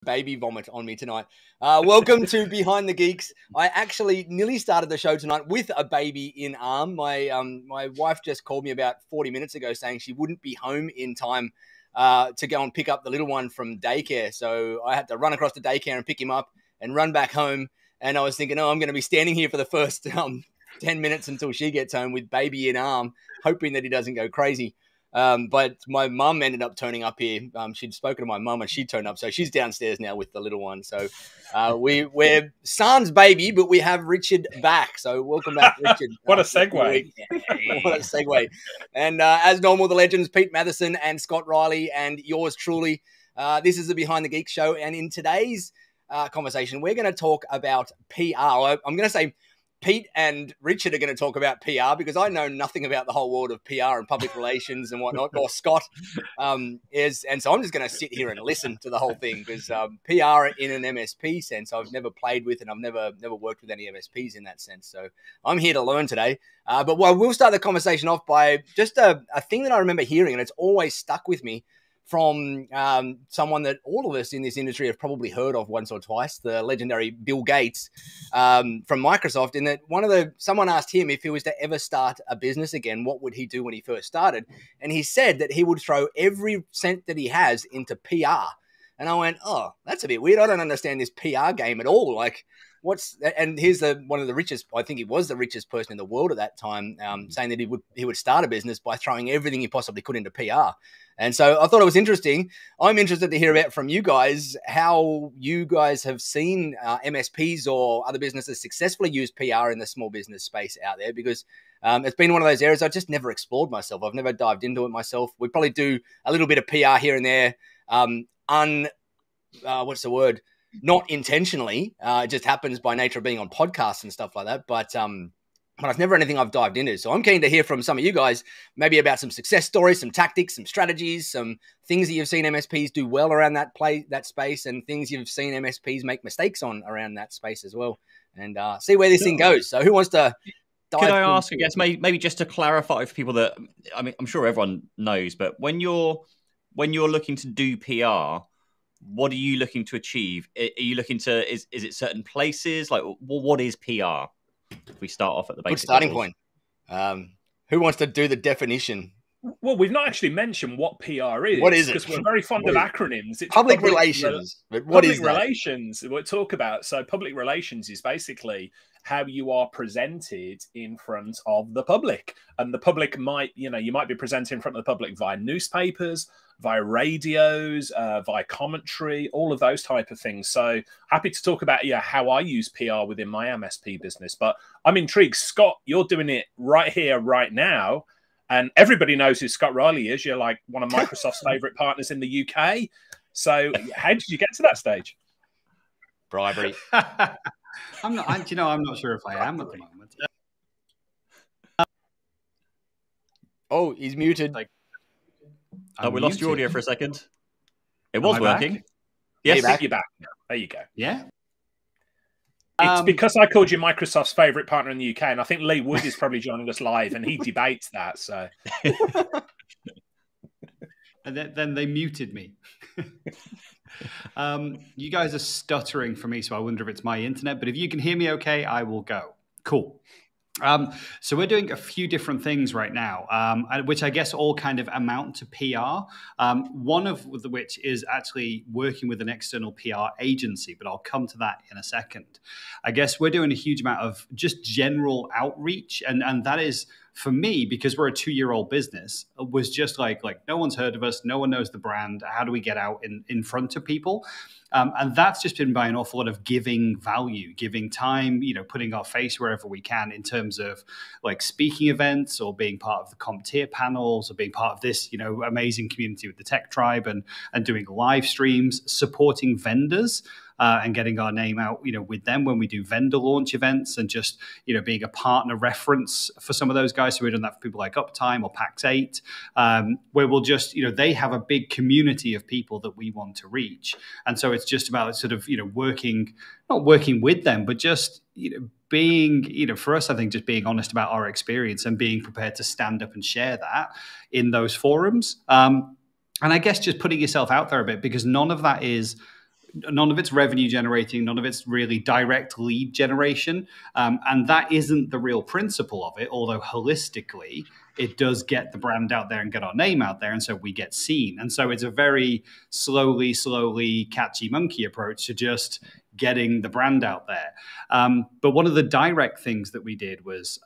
baby vomit on me tonight. Welcome to Behind the Geeks. I actually nearly started the show tonight with a baby in arm. My wife just called me about 40 minutes ago saying she wouldn't be home in time to go and pick up the little one from daycare. So I had to run across the daycare and pick him up and run back home. And I was thinking, oh, I'm going to be standing here for the first 10 minutes until she gets home with baby in arm, hoping that he doesn't go crazy. But my mum ended up turning up here. She'd spoken to my mum and she turned up. So she's downstairs now with the little one. So we're sans baby, but we have Richard back. So welcome back, Richard. What a segue. What a segue. And as normal, the legends, Pete Matheson and Scott Riley and yours truly. This is the Behind the Geeks show. And in today's conversation, we're going to talk about PR. I'm going to say Pete and Richard are going to talk about PR because I know nothing about the whole world of PR and public relations and whatnot, or Scott is. And so I'm just going to sit here and listen to the whole thing because PR in an MSP sense, I've never played with and I've never worked with any MSPs in that sense. So I'm here to learn today. But we'll start the conversation off by just a thing that I remember hearing, and it's always stuck with me from someone that all of us in this industry have probably heard of once or twice, the legendary Bill Gates from Microsoft, in that someone asked him if he was to ever start a business again, what would he do when he first started? And he said that he would throw every cent that he has into PR. And I went, oh, that's a bit weird. I don't understand this PR game at all. Like, and here's one of the richest, I think he was the richest person in the world at that time, saying that he would start a business by throwing everything he possibly could into PR. And so I thought it was interesting. I'm interested to hear about from you guys how you guys have seen MSPs or other businesses successfully use PR in the small business space out there, because it's been one of those areas I just never explored myself. I've never dived into it myself. We probably do a little bit of PR here and there, not intentionally. It just happens by nature of being on podcasts and stuff like that. But it's never anything I've dived into. So I'm keen to hear from some of you guys, maybe about some success stories, some tactics, some strategies, some things that you've seen MSPs do well around that space, and things you've seen MSPs make mistakes on around that space as well, and see where this thing goes. So who wants to dive? Could I ask, I guess, maybe just to clarify for people that, I mean, I'm sure everyone knows, but when you're looking to do PR, what are you looking to achieve? Are you looking to, is it certain places? Like, what is PR? If we start off at the basic good starting levels. point. Who wants to do the definition? Well, we've not actually mentioned what PR is. What is it? Because we're very fond of acronyms. It's public relations. But what is that? Public relations, we'll talk about. So public relations is basically how you are presented in front of the public. And the public might, you might be presented in front of the public via newspapers, via radios, via commentary, all of those type of things. So happy to talk about how I use PR within my MSP business. But I'm intrigued. Scott, you're doing it right here, right now. And everybody knows who Scott Riley is. You're like one of Microsoft's favorite partners in the UK. So how did you get to that stage? Bribery. I'm not sure if I am at the moment. Oh, he's muted. We lost your audio for a second. It was working. Back? Yes, you're back. There you go. Yeah. It's because I called you Microsoft's favorite partner in the UK, and I think Lee Wood is probably joining us live, and he debates that. So, and then they muted me. You guys are stuttering for me, so I wonder if it's my internet. But if you can hear me okay, I will go. Cool. So we're doing a few different things right now, which I guess all kind of amount to PR. One of which is actually working with an external PR agency, but I'll come to that in a second. I guess we're doing a huge amount of just general outreach, and that is, for me, because we're a 2-year-old business, was just like no one's heard of us, no one knows the brand. How do we get out in front of people? And that's just been by an awful lot of giving value, giving time, putting our face wherever we can in terms of like speaking events or being part of the CompTIA panels or being part of this, amazing community with the Tech Tribe and doing live streams, supporting vendors. And getting our name out, with them when we do vendor launch events, and just, being a partner reference for some of those guys. So we've done that for people like Uptime or PAX8, where we'll just, they have a big community of people that we want to reach. And so it's just about sort of, not working with them, but just, being, for us, I think just being honest about our experience and being prepared to stand up and share that in those forums. And I guess just putting yourself out there a bit, because none of that is none of it's revenue generating, none of it's really direct lead generation. And that isn't the real principle of it, although holistically, it does get the brand out there and get our name out there. And so we get seen. And so it's a very slowly catchy monkey approach to just getting the brand out there. But one of the direct things that we did was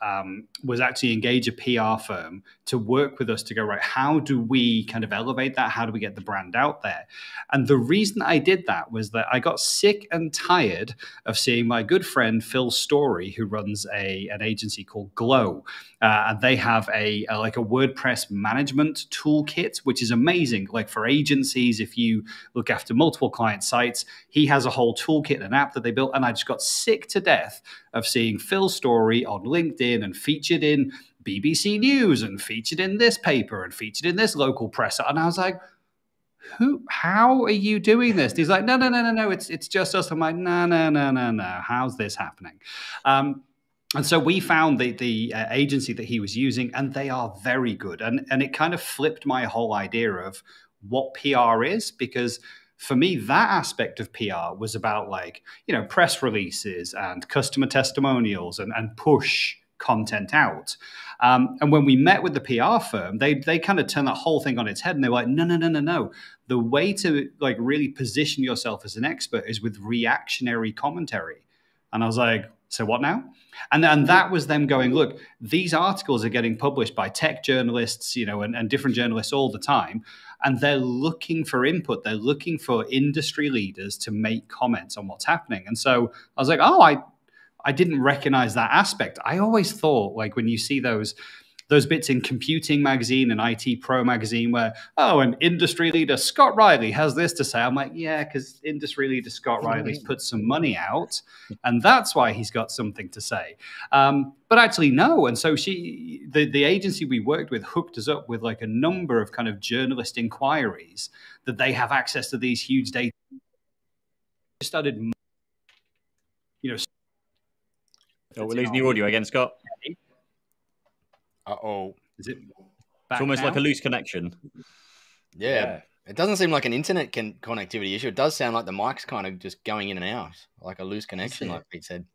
actually engage a PR firm to work with us to go, right, how do we kind of elevate that? How do we get the brand out there? And the reason I did that was that I got sick and tired of seeing my good friend Phil Story, who runs an agency called Glow. And they have a WordPress management toolkit, which is amazing. Like for agencies, if you look after multiple client sites, he has a whole toolkit, an app that they built. And I just got sick to death of seeing Phil's story on LinkedIn and featured in BBC News and featured in this paper and featured in this local press. And I was like, how are you doing this? And he's like, no, it's just us. I'm like, no. How's this happening? And so we found the agency that he was using, and they are very good. And it kind of flipped my whole idea of what PR is, because for me, that aspect of PR was about press releases and customer testimonials and push content out. And when we met with the PR firm, they kind of turned that whole thing on its head, and they were like, no. The way to really position yourself as an expert is with reactionary commentary. And I was like, so what now? And that was them going, look, these articles are getting published by tech journalists, and different journalists all the time. And they're looking for input. They're looking for industry leaders to make comments on what's happening. And so I was like, I didn't recognize that aspect. I always thought, when you see those bits in Computing Magazine and IT Pro Magazine where, an industry leader, Scott Riley, has this to say. I'm like, yeah, because industry leader Scott Riley's put some money out, and that's why he's got something to say. But actually, no. And so the agency we worked with hooked us up with a number of kind of journalist inquiries that they have access to these huge data. Started, we're losing the audio again, Scott. Uh-oh. Is it It's almost now? like a loose connection. Yeah. It doesn't seem like an internet connectivity issue. It does sound like the mic's kind of just going in and out, like a loose connection, like Pete said.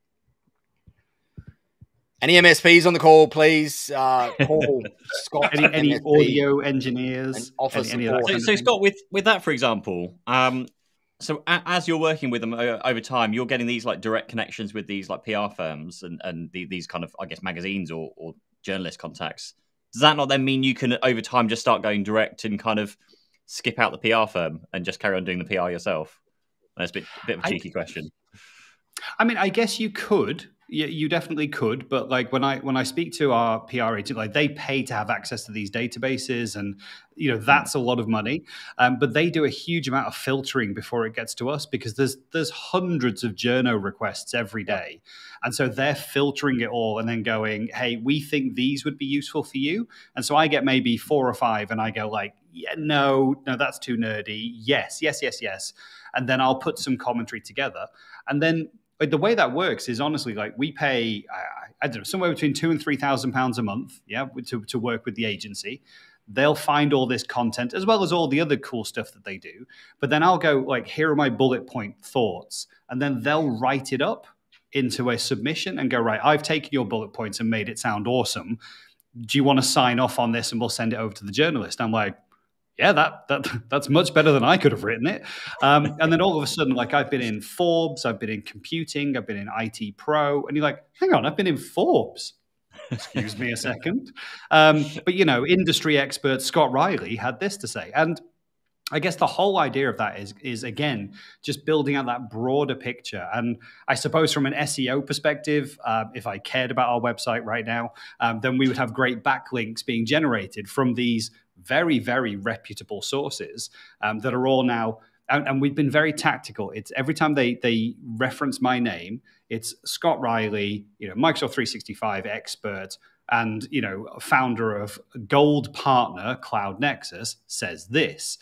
Any MSPs on the call, please call Scott. Any audio engineers? And offer support. So Scott, with that, for example, so as you're working with them over time, you're getting these direct connections with these PR firms and these kind of, I guess, magazines or journalist contacts. Does that not then mean you can over time just start going direct and kind of skip out the PR firm and just carry on doing the PR yourself? That's a bit of a cheeky question. I mean, I guess you could. You definitely could, but when I speak to our PR agent, they pay to have access to these databases, and that's a lot of money. But they do a huge amount of filtering before it gets to us, because there's hundreds of journo requests every day, and so they're filtering it all and then going, hey, we think these would be useful for you, and so I get maybe 4 or 5, and I go yeah, no, that's too nerdy. Yes, and then I'll put some commentary together, and then. The way that works is honestly, we pay, I don't know, somewhere between £2,000 and £3,000 a month, to work with the agency. They'll find all this content as well as all the other cool stuff that they do. But then I'll go here are my bullet point thoughts, and then they'll write it up into a submission and go, right, I've taken your bullet points and made it sound awesome. Do you want to sign off on this, and we'll send it over to the journalist? I'm like, yeah, that's much better than I could have written it. And then all of a sudden, I've been in Forbes, I've been in Computing, I've been in IT Pro, and you're like, hang on, I've been in Forbes. Excuse me a second. But industry expert Scott Riley had this to say, and I guess the whole idea of that is again just building out that broader picture. And I suppose from an SEO perspective, if I cared about our website right now, then we would have great backlinks being generated from these very, very reputable sources that are all now. And we've been very tactical. It's every time they reference my name, it's Scott Riley, Microsoft 365 expert, and founder of Gold Partner Cloud Nexus says this.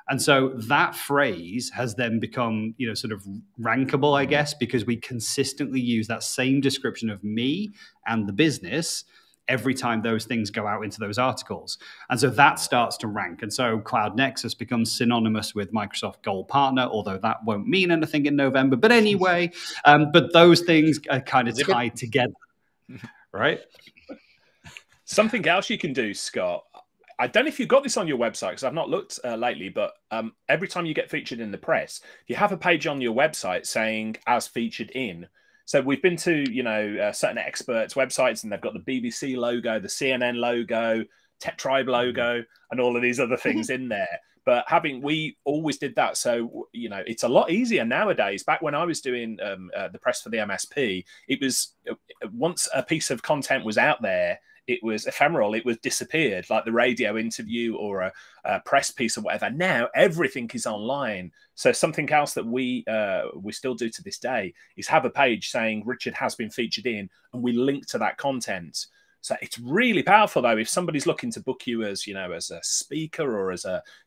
And so that phrase has then become, sort of rankable, I guess, because we consistently use that same description of me and the business every time those things go out into those articles. And so that starts to rank. And so Cloud Nexus becomes synonymous with Microsoft Gold Partner, although that won't mean anything in November. But anyway, but those things are kind of tied together, right? Something else you can do, Scott. I don't know if you've got this on your website because I've not looked lately, but every time you get featured in the press, you have a page on your website saying as featured in. So we've been to, you know, certain experts' websites and they've got the BBC logo, the CNN logo, Tech Tribe logo, and all of these other things in there. But we always did that. So, you know, it's a lot easier nowadays. Back when I was doing the press for the MSP, it was once a piece of content was out there, it was ephemeral. It was disappeared, like the radio interview or a press piece or whatever. Now everything is online. So something else that we still do to this day is have a page saying Richard has been featured in, and we link to that content. So it's really powerful, though, if somebody's looking to book you as, you know, as a speaker or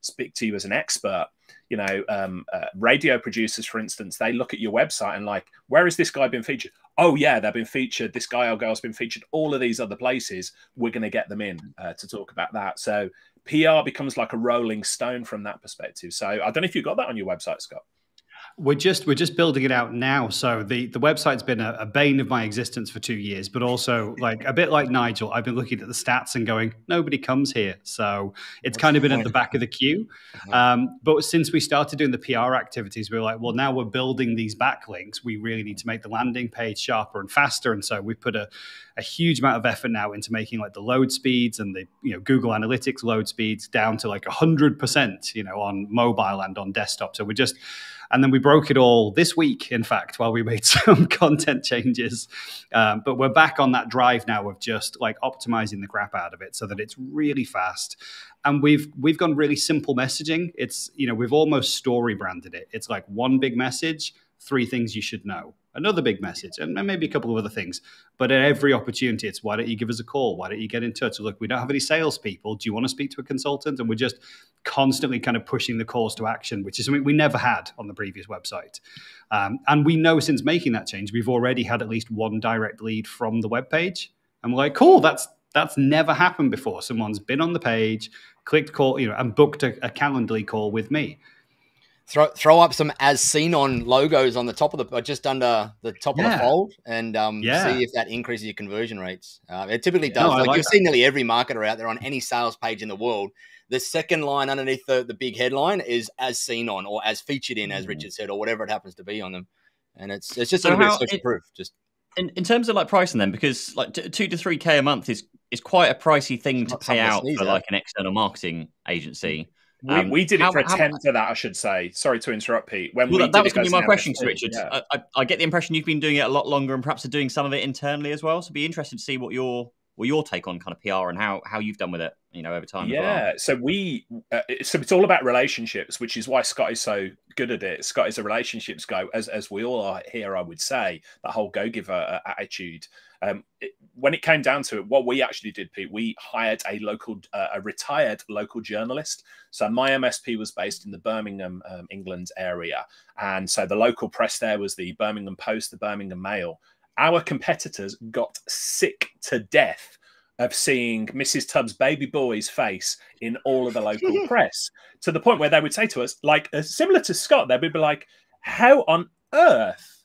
speak to you as an expert. You know, radio producers, for instance, they look at your website and like, where has this guy been featured? Oh, yeah, they've been featured. This guy or girl's been featured all of these other places. We're going to get them in to talk about that. So PR becomes like a rolling stone from that perspective. So I don't know if you've got that on your website, Scott. We're just building it out now. So the website's been a bane of my existence for 2 years, but also like a bit like Nigel, I've been looking at the stats and going, nobody comes here. So it's kind of been at the back of the queue. But since we started doing the PR activities, we were like, well, now we're building these backlinks. We really need to make the landing page sharper and faster. And so we've put a huge amount of effort now into making like the load speeds and the, you know, Google Analytics load speeds down to like 100%, you know, on mobile and on desktop. So and then we broke it all this week, in fact, while we made some content changes. But we're back on that drive now of just like optimizing the crap out of it so that it's really fast. And we've gone really simple messaging. It's, you know, we've almost story branded it. It's like one big message, 3 things you should know. Another big message, and maybe a couple of other things. But at every opportunity, it's why don't you give us a call? Why don't you get in touch? Look, we don't have any salespeople. Do you want to speak to a consultant? And we're just constantly kind of pushing the calls to action, which is something we never had on the previous website. And we know since making that change, we've already had at least one direct lead from the webpage. And we're like, cool, that's never happened before. Someone's been on the page, clicked call, you know, and booked a Calendly call with me. Throw up some as seen on logos on the top of just under the top of the fold, and see if that increases your conversion rates. It typically does. No, like you've seen nearly every marketer out there on any sales page in the world. The second line underneath the big headline is as seen on or as featured in, as Richard said, or whatever it happens to be on them. And it's just a little bit of social proof. Just in terms of like pricing them, because like 2 to 3K a month is quite a pricey thing to pay out for like an external marketing agency. We did it for a tenth of that, I should say. Sorry to interrupt, Pete. That was going to be my question to Richard. Yeah. I get the impression you've been doing it a lot longer and perhaps are doing some of it internally as well. So be interested to see what your take on kind of PR and how you've done with it, you know, over time. Yeah, so so it's all about relationships, which is why Scott is so good at it. Scott is a relationships guy, as we all are here, I would say, that whole go-giver attitude. When it came down to it, what we actually did, Pete, we hired a retired local journalist. So my MSP was based in the Birmingham, England area. And so the local press there was the Birmingham Post, the Birmingham Mail. Our competitors got sick to death of seeing Mrs. Tubbs' baby boy's face in all of the local press, to the point where they would say to us, like, similar to Scott, they would be like, how on earth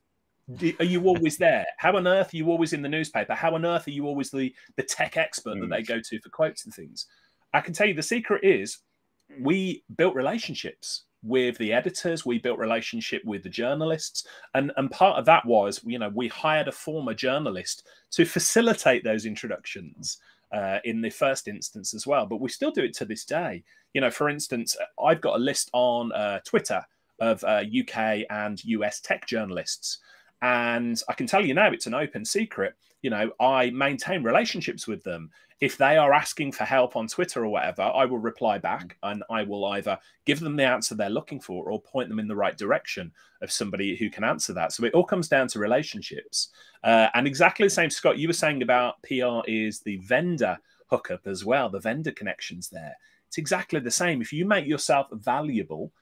are you always there? How on earth are you always in the newspaper? How on earth are you always the tech expert that they go to for quotes and things? I can tell you the secret is we built relationships with the editors. We built relationship with the journalists. And part of that was, you know, we hired a former journalist to facilitate those introductions in the first instance as well. But we still do it to this day. You know, for instance, I've got a list on Twitter of UK and US tech journalists. And I can tell you now, it's an open secret. You know, I maintain relationships with them. If they are asking for help on Twitter or whatever, I will reply back and I will either give them the answer they're looking for or point them in the right direction of somebody who can answer that. So it all comes down to relationships. And exactly the same, Scott, you were saying about PR is the vendor hookup as well, the vendor connections there. It's exactly the same. If you make yourself valuable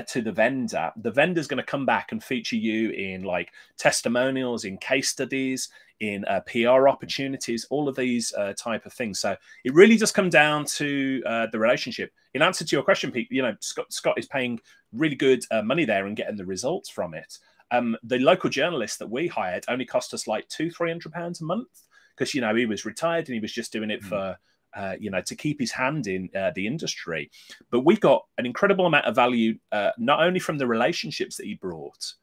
to the vendor's going to come back and feature you in like testimonials, in case studies, in PR opportunities, all of these type of things. So it really does come down to the relationship. In answer to your question, Pete, you know, Scott is paying really good money there and getting the results from it. The local journalist that we hired only cost us like £200-300 a month because, you know, he was retired and he was just doing it for, you know, to keep his hand in the industry. But we got an incredible amount of value, not only from the relationships that he brought,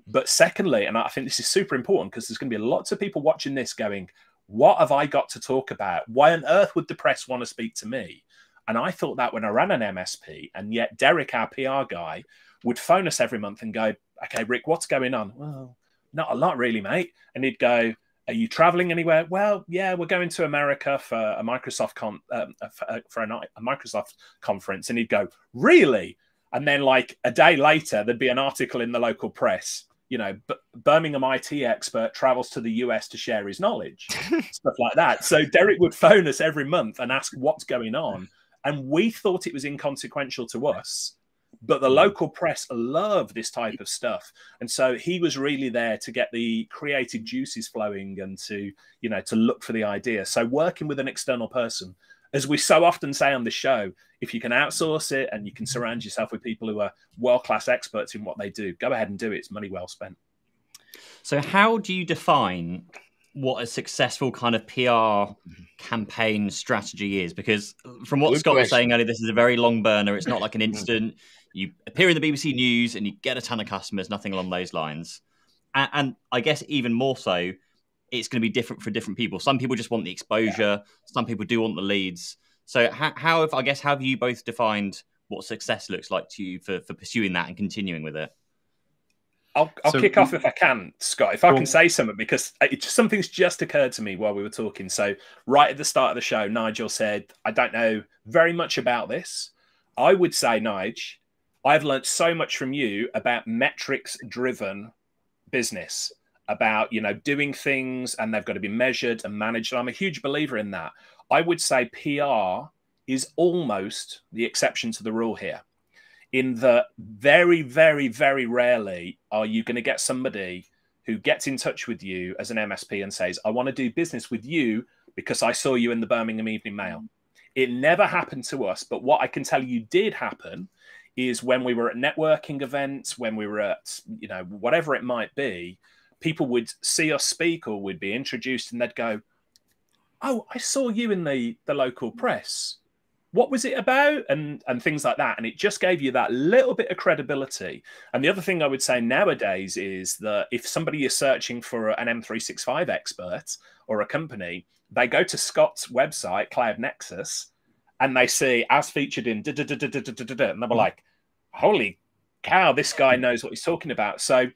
but secondly, and I think this is super important because there's going to be lots of people watching this going, what have I got to talk about? Why on earth would the press want to speak to me? And I thought that when I ran an MSP, and yet Derek, our PR guy, would phone us every month and go, okay, Rick, what's going on? Well, not a lot really, mate. And he'd go, are you traveling anywhere? Well, yeah, we're going to America for a Microsoft a Microsoft conference. And he'd go, really? And then like a day later, there'd be an article in the local press. You know, Birmingham IT expert travels to the US to share his knowledge, stuff like that. So Derek would phone us every month and ask what's going on. And we thought it was inconsequential to us, but the local press love this type of stuff. And so he was really there to get the creative juices flowing and to, you know, to look for the idea. So working with an external person, as we so often say on the show, if you can outsource it and you can surround yourself with people who are world-class experts in what they do, go ahead and do it. It's money well spent. So how do you define what a successful kind of PR campaign strategy is? Because from what Scott was saying earlier, this is a very long burner. It's not like an instant. You appear in the BBC News and you get a ton of customers, nothing along those lines. And I guess even more so, it's going to be different for different people. Some people just want the exposure. Some people do want the leads. So how have you both defined what success looks like to you for pursuing that and continuing with it? I'll kick off if I can, Scott, if I can say something, because something's just occurred to me while we were talking. So right at the start of the show, Nigel said, I don't know very much about this. I would say, Nigel, I've learned so much from you about metrics-driven business, about, you know, doing things and they've got to be measured and managed. And I'm a huge believer in that. I would say PR is almost the exception to the rule here, in that very, very, very rarely are you going to get somebody who gets in touch with you as an MSP and says, I want to do business with you because I saw you in the Birmingham Evening Mail. It never happened to us. But what I can tell you did happen is when we were at networking events, when we were at, you know, whatever it might be, people would see us speak or would be introduced and they'd go, oh, I saw you in the local press. What was it about? And things like that. And it just gave you that little bit of credibility. And the other thing I would say nowadays is that if somebody is searching for an M365 expert or a company, they go to Scott's website, Cloud Nexus, and they see as featured in and they'll be like, holy cow, this guy knows what he's talking about. So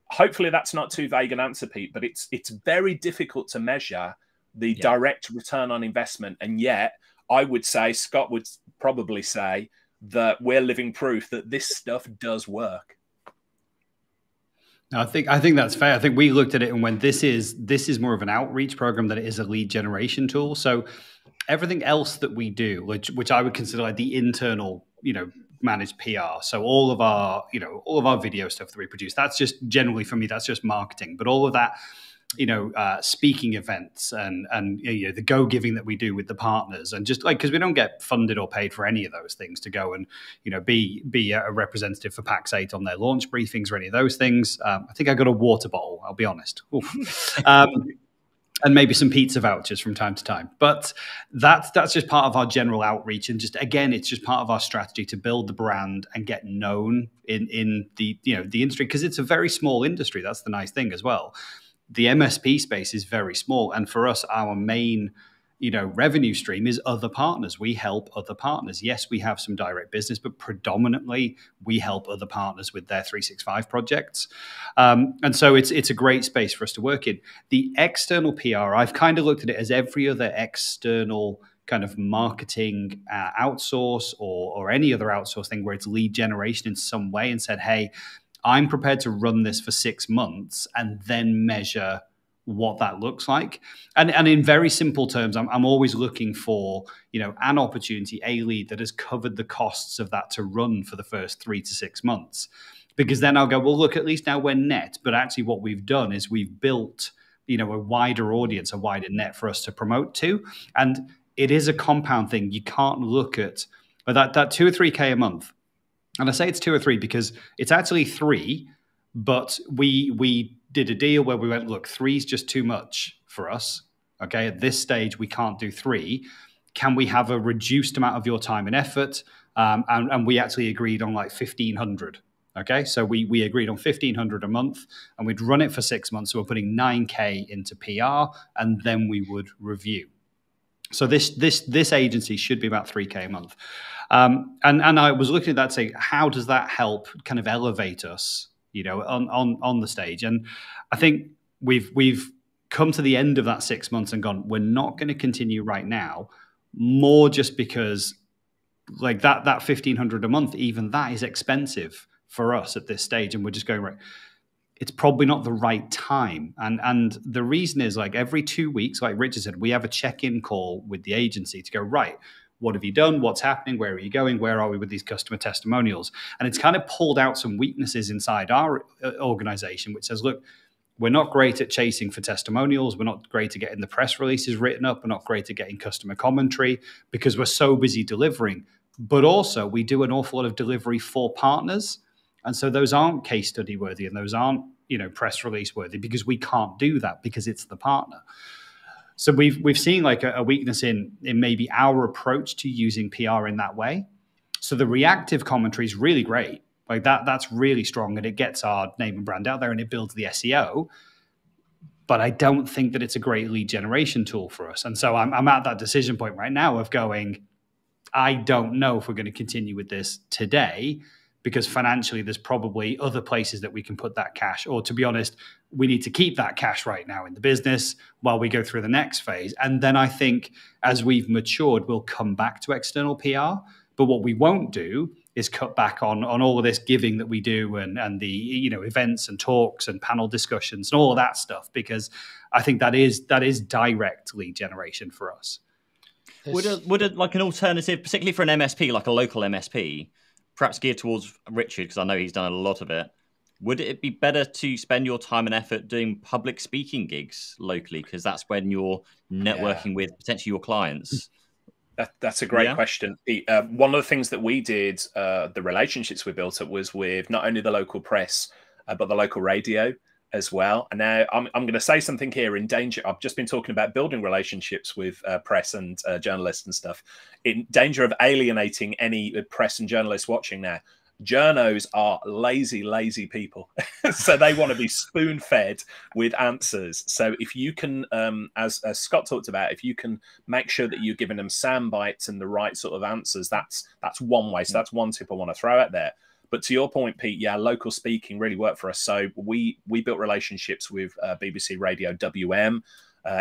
hopefully that's not too vague an answer, Pete, but it's very difficult to measure the direct return on investment. And yet I would say, Scott would probably say, that we're living proof that this stuff does work. I think that's fair. I think we looked at it and went, this is more of an outreach program than it is a lead generation tool. So everything else that we do, which I would consider like the internal, you know, managed PR. So all of our video stuff that we produce, that's just generally for me, that's just marketing. But all of that, you know, speaking events and you know, the go giving that we do with the partners, and just like, because we don't get funded or paid for any of those things to go and, you know, be a representative for PAX 8 on their launch briefings or any of those things. I think I got a water bottle, I'll be honest. And maybe some pizza vouchers from time to time. But that's just part of our general outreach. And just, again, it's just part of our strategy to build the brand and get known in the, you know, the industry, because it's a very small industry. That's the nice thing as well. The MSP space is very small. And for us, our main, you know, revenue stream is other partners. We help other partners. Yes, we have some direct business, but predominantly we help other partners with their 365 projects. And so it's a great space for us to work in. The external PR, I've kind of looked at it as every other external kind of marketing outsource or any other outsource thing where it's lead generation in some way, and said, hey, I'm prepared to run this for 6 months and then measure what that looks like. And in very simple terms, I'm always looking for, you know, an opportunity, a lead that has covered the costs of that to run for the first 3 to 6 months. Because then I'll go, well, look, at least now we're net. But actually what we've done is we've built, a wider audience, a wider net for us to promote to. And it is a compound thing. You can't look at that 2 or 3K a month. And I say it's 2 or 3 because it's actually 3, but we did a deal where we went, look, 3 is just too much for us. Okay, at this stage, we can't do 3. Can we have a reduced amount of your time and effort? And we actually agreed on like 1,500. Okay, so we agreed on 1,500 a month, and we'd run it for 6 months. So we're putting 9K into PR, and then we would review. So this agency should be about 3K a month. And I was looking at that saying, how does that help kind of elevate us, on the stage? And I think we've come to the end of that 6 months and gone, we're not going to continue right now, more just because like that 1,500 a month, even that is expensive for us at this stage. And we're just going, right, it's probably not the right time. And the reason is, like, every 2 weeks, like Richard said, we have a check-in call with the agency to go, right, what have you done? What's happening? Where are you going? Where are we with these customer testimonials? And it's kind of pulled out some weaknesses inside our organization, which says, look, we're not great at chasing for testimonials. We're not great at getting the press releases written up. We're not great at getting customer commentary because we're so busy delivering. But also, we do an awful lot of delivery for partners. And so those aren't case study worthy, and those aren't, press release worthy, because we can't do that because it's the partner. So we've seen like a weakness in maybe our approach to using PR in that way. So the reactive commentary is really great. Like that's really strong, and it gets our name and brand out there, and it builds the SEO. But I don't think that it's a great lead generation tool for us. And so I'm at that decision point right now of going, I don't know if we're going to continue with this today, because financially there's probably other places that we can put that cash. Or, to be honest, we need to keep that cash right now in the business while we go through the next phase. And then I think as we've matured, we'll come back to external PR. But what we won't do is cut back on all of this giving that we do and the events and talks and panel discussions and all of that stuff, because I think that is direct lead generation for us. Would like an alternative, particularly for an MSP, like a local MSP, perhaps geared towards Richard, because I know he's done a lot of it, would it be better to spend your time and effort doing public speaking gigs locally? Because that's when you're networking with potentially your clients. That's a great question, Pete. One of the things that we did, the relationships we built up, was with not only the local press, but the local radio as well. And now I'm going to say something here in danger. I've just been talking about building relationships with press and journalists and stuff, in danger of alienating any press and journalists watching now. Journos are lazy people. So they want to be spoon-fed with answers. So if you can, as Scott talked about, if you can make sure that you're giving them sound bites and the right sort of answers, that's one way. So that's one tip I want to throw out there. But to your point, Pete, yeah, local speaking really worked for us. So we built relationships with BBC Radio WM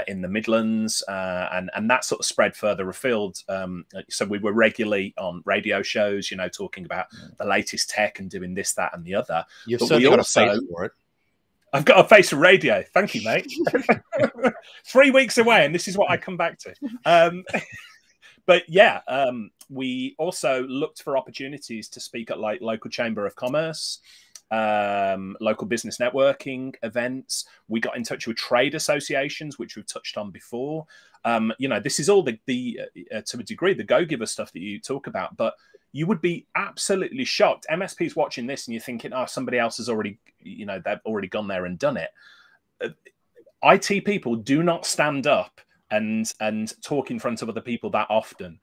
in the Midlands, and that sort of spread further afield. So we were regularly on radio shows, talking about the latest tech and doing this, that, and the other. You've certainly got a face for it. I've got a face for radio. Thank you, mate. 3 weeks away, and this is what I come back to. But yeah, we also looked for opportunities to speak at like local chamber of commerce, local business networking events. We got in touch with trade associations, which we've touched on before. This is all the to a degree, the go-giver stuff that you talk about, but you would be absolutely shocked. MSPs watching this and you're thinking, oh, somebody else has already, they've already gone there and done it. IT people do not stand up and talk in front of other people that often,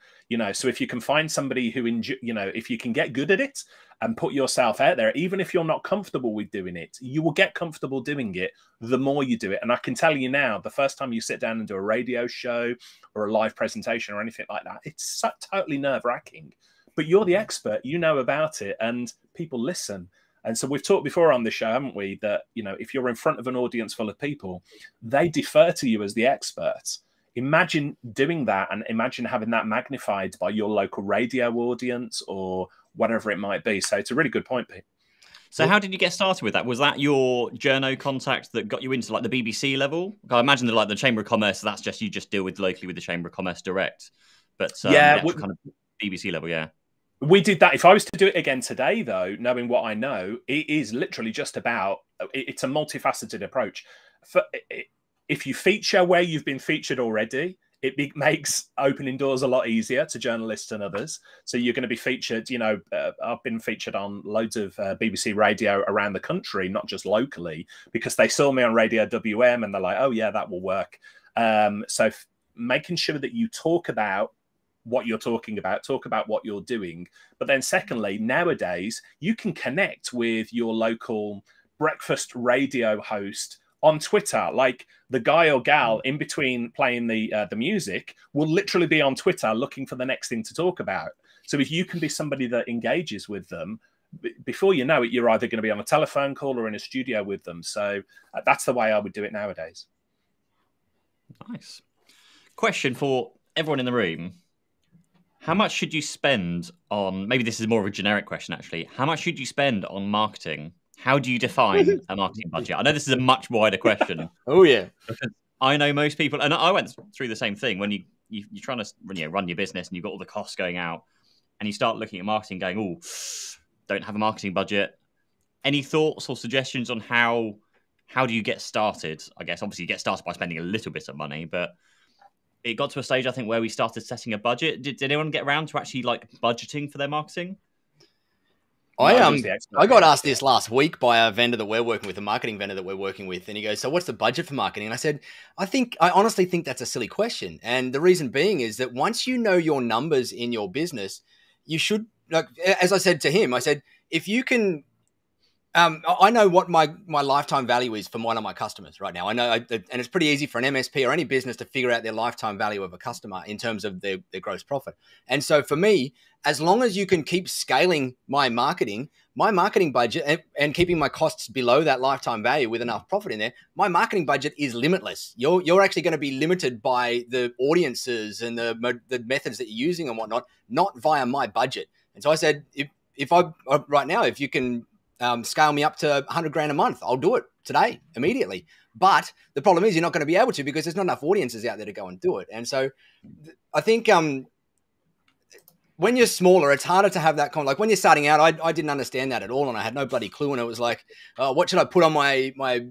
so if you can find somebody who, if you can get good at it and put yourself out there, even if you're not comfortable with doing it, you will get comfortable doing it the more you do it. And I can tell you now, the first time you sit down and do a radio show or a live presentation or anything like that, it's so totally nerve-wracking, but you're the expert, you know about it, and people listen. And so we've talked before on this show, haven't we, that, if you're in front of an audience full of people, they defer to you as the expert. Imagine doing that, and imagine having that magnified by your local radio audience or whatever it might be. So it's a really good point, Pete. So how did you get started with that? Was that your journo contact that got you into like the BBC level? I imagine that like the Chamber of Commerce, that's just you just deal with locally with the Chamber of Commerce direct. But yeah, kind of BBC level, yeah. We did that. If I was to do it again today, though, knowing what I know, it is literally just about, it's a multifaceted approach. if you feature where you've been featured already, it makes opening doors a lot easier to journalists and others. So you're going to be featured, you know, I've been featured on loads of BBC radio around the country, not just locally, because they saw me on Radio WM and they're like, oh yeah, that will work. So making sure that you talk about what you're talking about, talk about what you're doing. But then secondly, nowadays, you can connect with your local breakfast radio host on Twitter. Like the guy or gal in between playing the music will literally be on Twitter looking for the next thing to talk about. So if you can be somebody that engages with them, before you know it, you're either going to be on a telephone call or in a studio with them. So that's the way I would do it nowadays. Nice. Question for everyone in the room. How much should you spend on, maybe this is more of a generic question actually, how much should you spend on marketing? How do you define a marketing budget? I know this is a much wider question. Oh, yeah. Because I know most people, and I went through the same thing, when you're trying to run your business and you've got all the costs going out and you start looking at marketing going, oh, don't have a marketing budget. Any thoughts or suggestions on how do you get started? I guess obviously you get started by spending a little bit of money, but it got to a stage, I think, where we started setting a budget. Did anyone get around to actually like budgeting for their marketing? I got asked this last week by a vendor that we're working with, a marketing vendor that we're working with, and he goes, "So what's the budget for marketing?" And I said, I honestly think that's a silly question, and the reason being is that once you know your numbers in your business, you should, like, as I said to him, I said, if you can. I know what my lifetime value is for one of my customers right now. I know, and it's pretty easy for an MSP or any business to figure out their lifetime value of a customer in terms of their gross profit. And so for me, as long as you can keep scaling my marketing budget and keeping my costs below that lifetime value with enough profit in there, my marketing budget is limitless. You're actually going to be limited by the audiences and the methods that you're using and whatnot, not via my budget. And so I said, if you can scale me up to 100 grand a month, I'll do it today, immediately. But the problem is you're not going to be able to because there's not enough audiences out there to go and do it. And so I think when you're smaller, it's harder to have that kind of, like when you're starting out, I didn't understand that at all. And I had no bloody clue. And it was like, what should I put on my what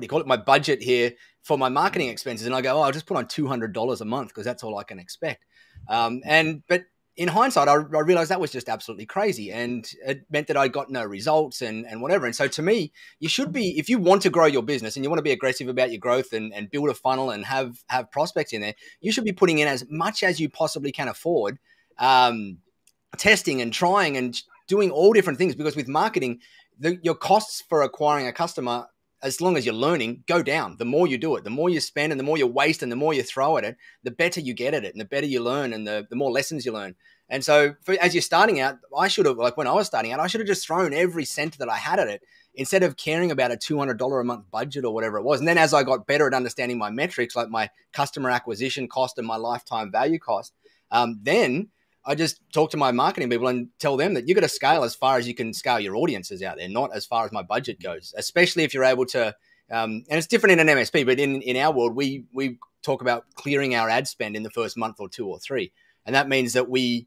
do you call it? My budget here for my marketing expenses. And I go, I'll just put on $200 a month because that's all I can expect. But in hindsight, I realized that was just absolutely crazy, and it meant that I got no results and whatever. And so to me, you should be, if you want to grow your business and you want to be aggressive about your growth and build a funnel and have prospects in there, you should be putting in as much as you possibly can afford, testing and trying and doing all different things, because with marketing, your costs for acquiring a customer, as long as you're learning, go down. The more you do it, the more you spend and the more you waste and the more you throw at it, the better you get at it and the better you learn and the more lessons you learn. And so as you're starting out, when I was starting out, I should have just thrown every cent that I had at it instead of caring about a $200 a month budget or whatever it was. And then as I got better at understanding my metrics, like my customer acquisition cost and my lifetime value cost, then I just talk to my marketing people and tell them that you got to scale as far as you can scale your audiences out there, not as far as my budget goes, especially if you're able to, and it's different in an MSP, but in our world, we talk about clearing our ad spend in the first month or 2 or 3. And that means that we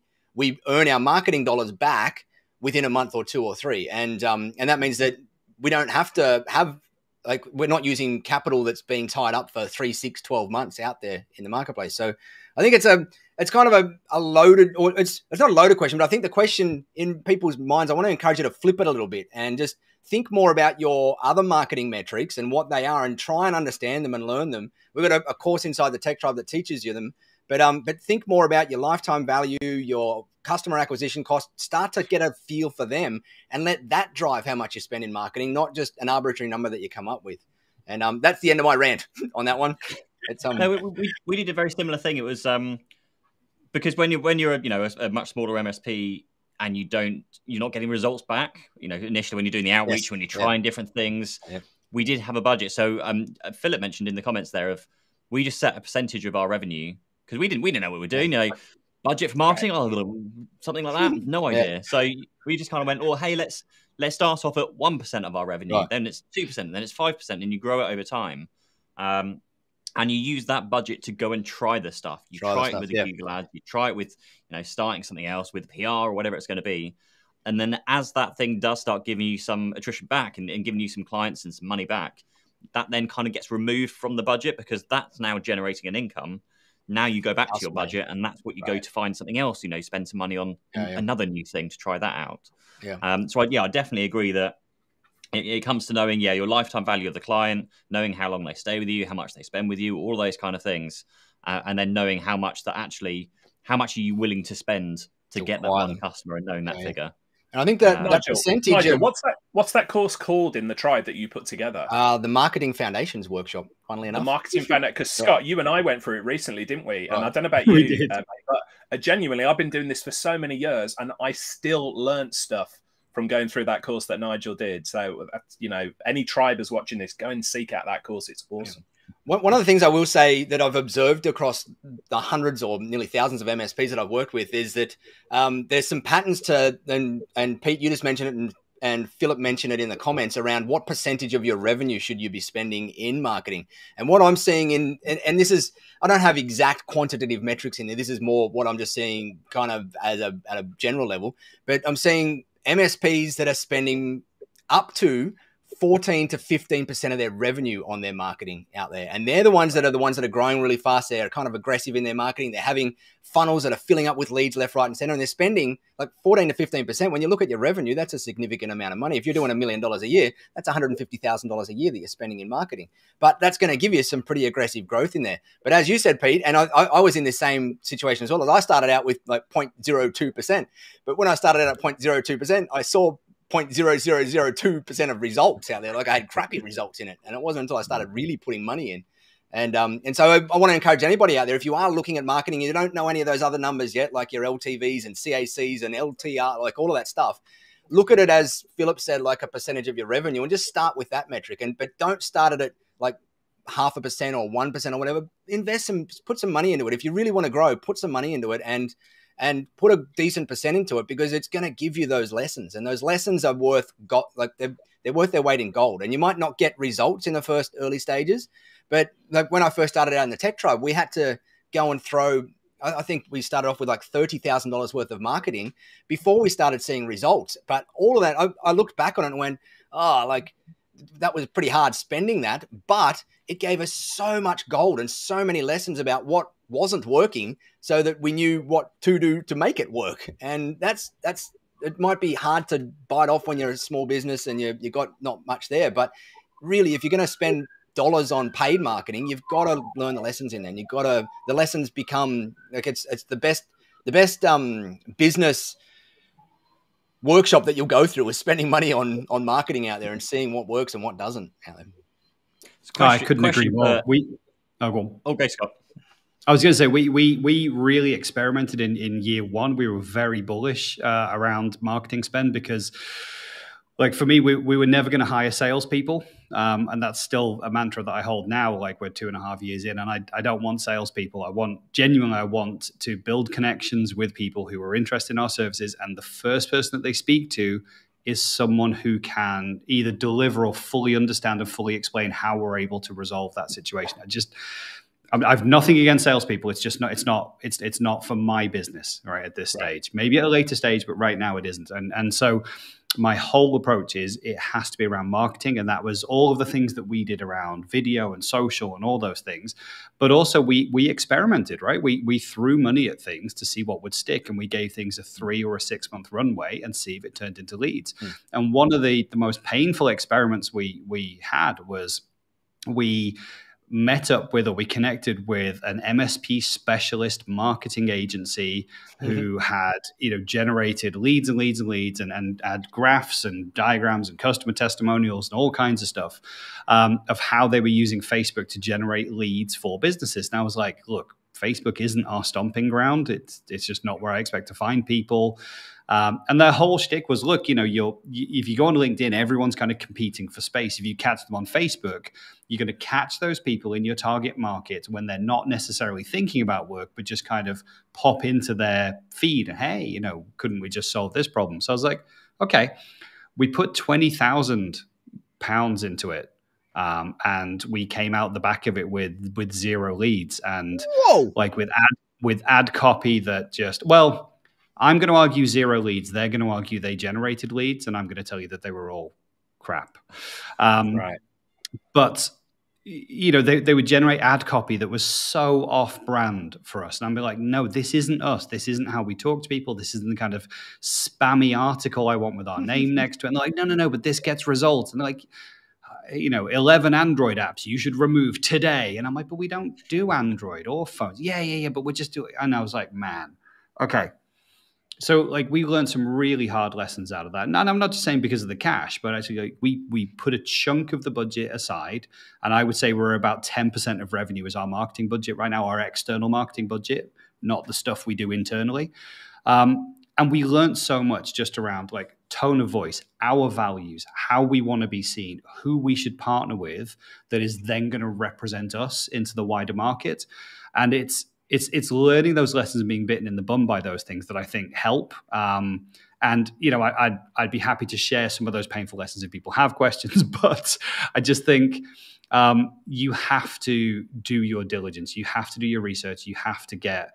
earn our marketing dollars back within a month or 2 or 3. And that means that we don't have to have, like, we're not using capital that's being tied up for 3, 6, 12 months out there in the marketplace. So I think it's kind of a loaded, or it's not a loaded question, but I think the question in people's minds, I want to encourage you to flip it a little bit and just think more about your other marketing metrics and what they are and try and understand them and learn them. We've got a course inside the Tech Tribe that teaches you them, but think more about your lifetime value, your customer acquisition cost, start to get a feel for them and let that drive how much you spend in marketing, not just an arbitrary number that you come up with. And that's the end of my rant on that one. It's No, we did a very similar thing. It was because when you're a much smaller MSP and you're not getting results back, initially when you're doing the outreach, yes, when you're trying different things, we did have a budget. So Philip mentioned in the comments there we just set a percentage of our revenue because we didn't know what we were doing. Budget for marketing, something like that, no idea. So we just kind of went, hey, let's start off at 1% of our revenue, right. Then it's 2%, then it's 5%, and you grow it over time. And you use that budget to go and try the stuff. You try it with a Google ad, you try it with starting something else with PR or whatever it's going to be. And then as that thing does start giving you some attrition back and giving you some clients and some money back, that then kind of gets removed from the budget because that's now generating an income. Now you go back to your budget, and that's what you go to find something else. Spend some money on another new thing to try that out. So I definitely agree that it comes to knowing your lifetime value of the client, knowing how long they stay with you, how much they spend with you, all those kind of things, and then knowing how much are you willing to spend to get that one customer, and knowing that figure. And I think that that percentage. Nigel, what's that course called in the tribe that you put together? The Marketing Foundations workshop. Funnily enough, the Marketing Foundation. Because Scott, you and I went through it recently, didn't we? And I don't know about you, but genuinely, I've been doing this for so many years, and I still learnt stuff from going through that course that Nigel did. So, any tribers watching this, go and seek out that course. It's awesome. One of the things I will say that I've observed across the hundreds or nearly thousands of MSPs that I've worked with is that there's some patterns to, and Pete, you just mentioned it, and Philip mentioned it in the comments around what percentage of your revenue should you be spending in marketing. And what I'm seeing and this is, I don't have exact quantitative metrics in there. This is more what I'm just seeing kind of at a general level, but I'm seeing MSPs that are spending up to 14 to 15% of their revenue on their marketing out there. And they're the ones that are growing really fast. They're kind of aggressive in their marketing. They're having funnels that are filling up with leads left, right, and center. And they're spending like 14 to 15%. When you look at your revenue, that's a significant amount of money. If you're doing $1 million a year, that's $150,000 a year that you're spending in marketing. But that's going to give you some pretty aggressive growth in there. But as you said, Pete, and I was in the same situation as well. As I started out with like 0.02%. But when I started out at 0.02%, I saw 0.0002% of results out there. Like I had crappy results in it. And it wasn't until I started really putting money in. And so I want to encourage anybody out there, if you are looking at marketing and you don't know any of those other numbers yet, like your LTVs and CACs and LTR, like all of that stuff, look at it as Philip said, like a percentage of your revenue, and just start with that metric. But don't start it at like 0.5% or 1% or whatever. Put some money into it. If you really want to grow, put some money into it and put a decent percent into it, because it's going to give you those lessons, and those lessons are worth they're worth their weight in gold. And you might not get results in the first early stages, but like when I first started out in the tech tribe, we had to go and throw, I think we started off with like $30,000 worth of marketing before we started seeing results. But all of that, I looked back on it and went, that was pretty hard spending that, but it gave us so much gold and so many lessons about what wasn't working, so that we knew what to do to make it work. And that's it might be hard to bite off when you're a small business and you got not much there, but really, if you're going to spend dollars on paid marketing, you've got to learn the lessons in there. And the lessons become like it's the best business workshop that you'll go through is spending money on marketing out there and seeing what works and what doesn't out there. I couldn't agree more. Okay, Scott. I was going to say, we really experimented in year one. We were very bullish around marketing spend because, like, for me, we were never going to hire salespeople. And that's still a mantra that I hold now. Like, we're 2.5 years in, and I don't want salespeople. I want to build connections with people who are interested in our services. And the first person that they speak to is someone who can either deliver or fully understand and fully explain how we're able to resolve that situation. I've nothing against salespeople. It's just it's not for my business right at this stage. Maybe at a later stage, but right now it isn't. And so my whole approach is it has to be around marketing, and that was all of the things that we did around video and social and all those things. But also we experimented, right? We threw money at things to see what would stick, and we gave things a 3 or a 6 month runway and see if it turned into leads. And one of the most painful experiments we had was we connected with an MSP specialist marketing agency who had, generated leads and leads and leads and had graphs and diagrams and customer testimonials and all kinds of stuff of how they were using Facebook to generate leads for businesses. And I was like, look, Facebook isn't our stomping ground. It's just not where I expect to find people. And their whole shtick was, look, if you go on LinkedIn, everyone's kind of competing for space. If you catch them on Facebook, you're going to catch those people in your target market when they're not necessarily thinking about work, but just kind of pop into their feed. Hey, couldn't we just solve this problem? So I was like, okay, we put £20,000 into it. And we came out the back of it with 0 leads, and with ad copy that just, I'm going to argue 0 leads. They're going to argue they generated leads, and I'm going to tell you that they were all crap. Right. But you know, they would generate ad copy that was so off-brand for us. And I'd be like, no, this isn't us. This isn't how we talk to people. This isn't the kind of spammy article I want with our name next to it. And they're like, no, but this gets results. And they're like, you know, 11 Android apps you should remove today. And I'm like, but we don't do Android or phones. Yeah, but we're just doing. And I was like, man, okay. So like we learned some really hard lessons out of that. And I'm not just saying because of the cash, but actually like, we put a chunk of the budget aside. And I would say we're about 10% of revenue is our marketing budget right now, our external marketing budget, not the stuff we do internally. And we learned so much just around like tone of voice, our values, how we want to be seen, who we should partner with that is then going to represent us into the wider market. And it's learning those lessons and being bitten in the bum by those things that I think help. And you know, I'd be happy to share some of those painful lessons if people have questions. But I just think you have to do your diligence. You have to do your research. You have to get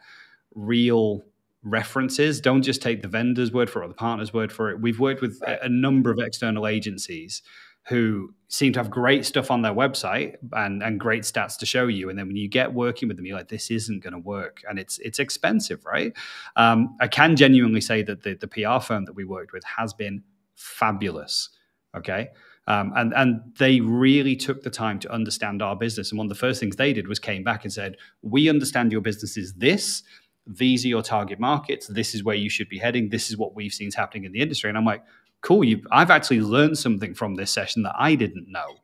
real references. Don't just take the vendor's word for it or the partner's word for it. We've worked with a number of external agencies who seem to have great stuff on their website and great stats to show you. And then when you get working with them, you're like, this isn't going to work. And it's expensive, right? I can genuinely say that the PR firm that we worked with has been fabulous. Okay. And they really took the time to understand our business. And one of the first things they did was came back and said, we understand your business is this. These are your target markets. This is where you should be heading. This is what we've seen is happening in the industry. And I'm like, cool, I've actually learned something from this session that I didn't know.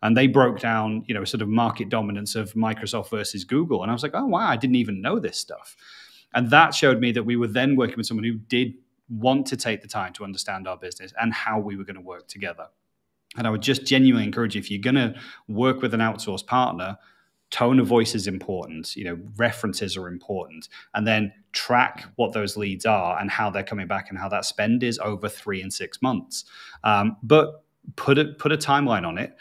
And they broke down, you know, sort of market dominance of Microsoft versus Google. And I was like, oh, wow, I didn't even know this stuff. And that showed me that we were then working with someone who did want to take the time to understand our business and how we were going to work together. And I would just genuinely encourage you, if you're going to work with an outsourced partner, tone of voice is important, you know, references are important, and then track what those leads are and how they're coming back and how that spend is over 3 and 6 months. But put a timeline on it.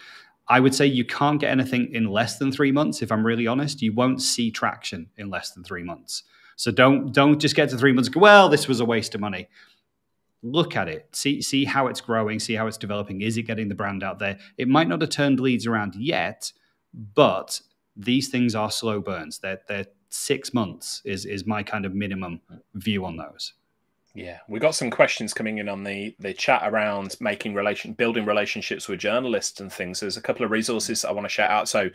I would say you can't get anything in less than 3 months. If I'm really honest, you won't see traction in less than 3 months. So don't just get to 3 months and go, well, this was a waste of money. Look at it, see how it's growing, see how it's developing. Is it getting the brand out there? It might not have turned leads around yet, but these things are slow burns. They're 6 months is my kind of minimum view on those. Yeah, we got some questions coming in on the chat around building relationships with journalists and things. There's a couple of resources I want to shout out. So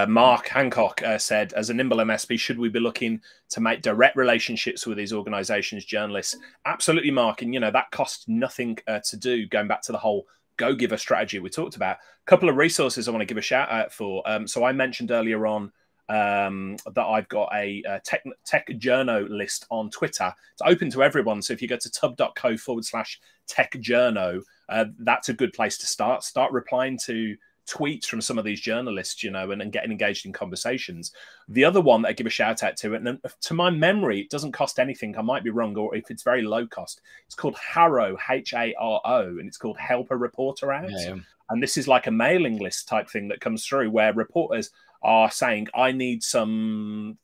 Mark Hancock said, as a nimble MSP, should we be looking to make direct relationships with these organizations, journalists? Absolutely, Mark. And, you know, that costs nothing to do, going back to the whole Go Giver strategy we talked about. A couple of resources I want to give a shout out for. So I mentioned earlier on that I've got a tech journo list on Twitter. It's open to everyone. So if you go to tub.co/tech journo, that's a good place to start. Start replying to tweets from some of these journalists, you know, and getting engaged in conversations. The other one that I give a shout out to, and to my memory, it doesn't cost anything. I might be wrong, or if it's very low cost, it's called Haro, Haro, and it's called Help a Reporter Out. Yeah. And this is like a mailing list type thing that comes through where reporters are saying, I need some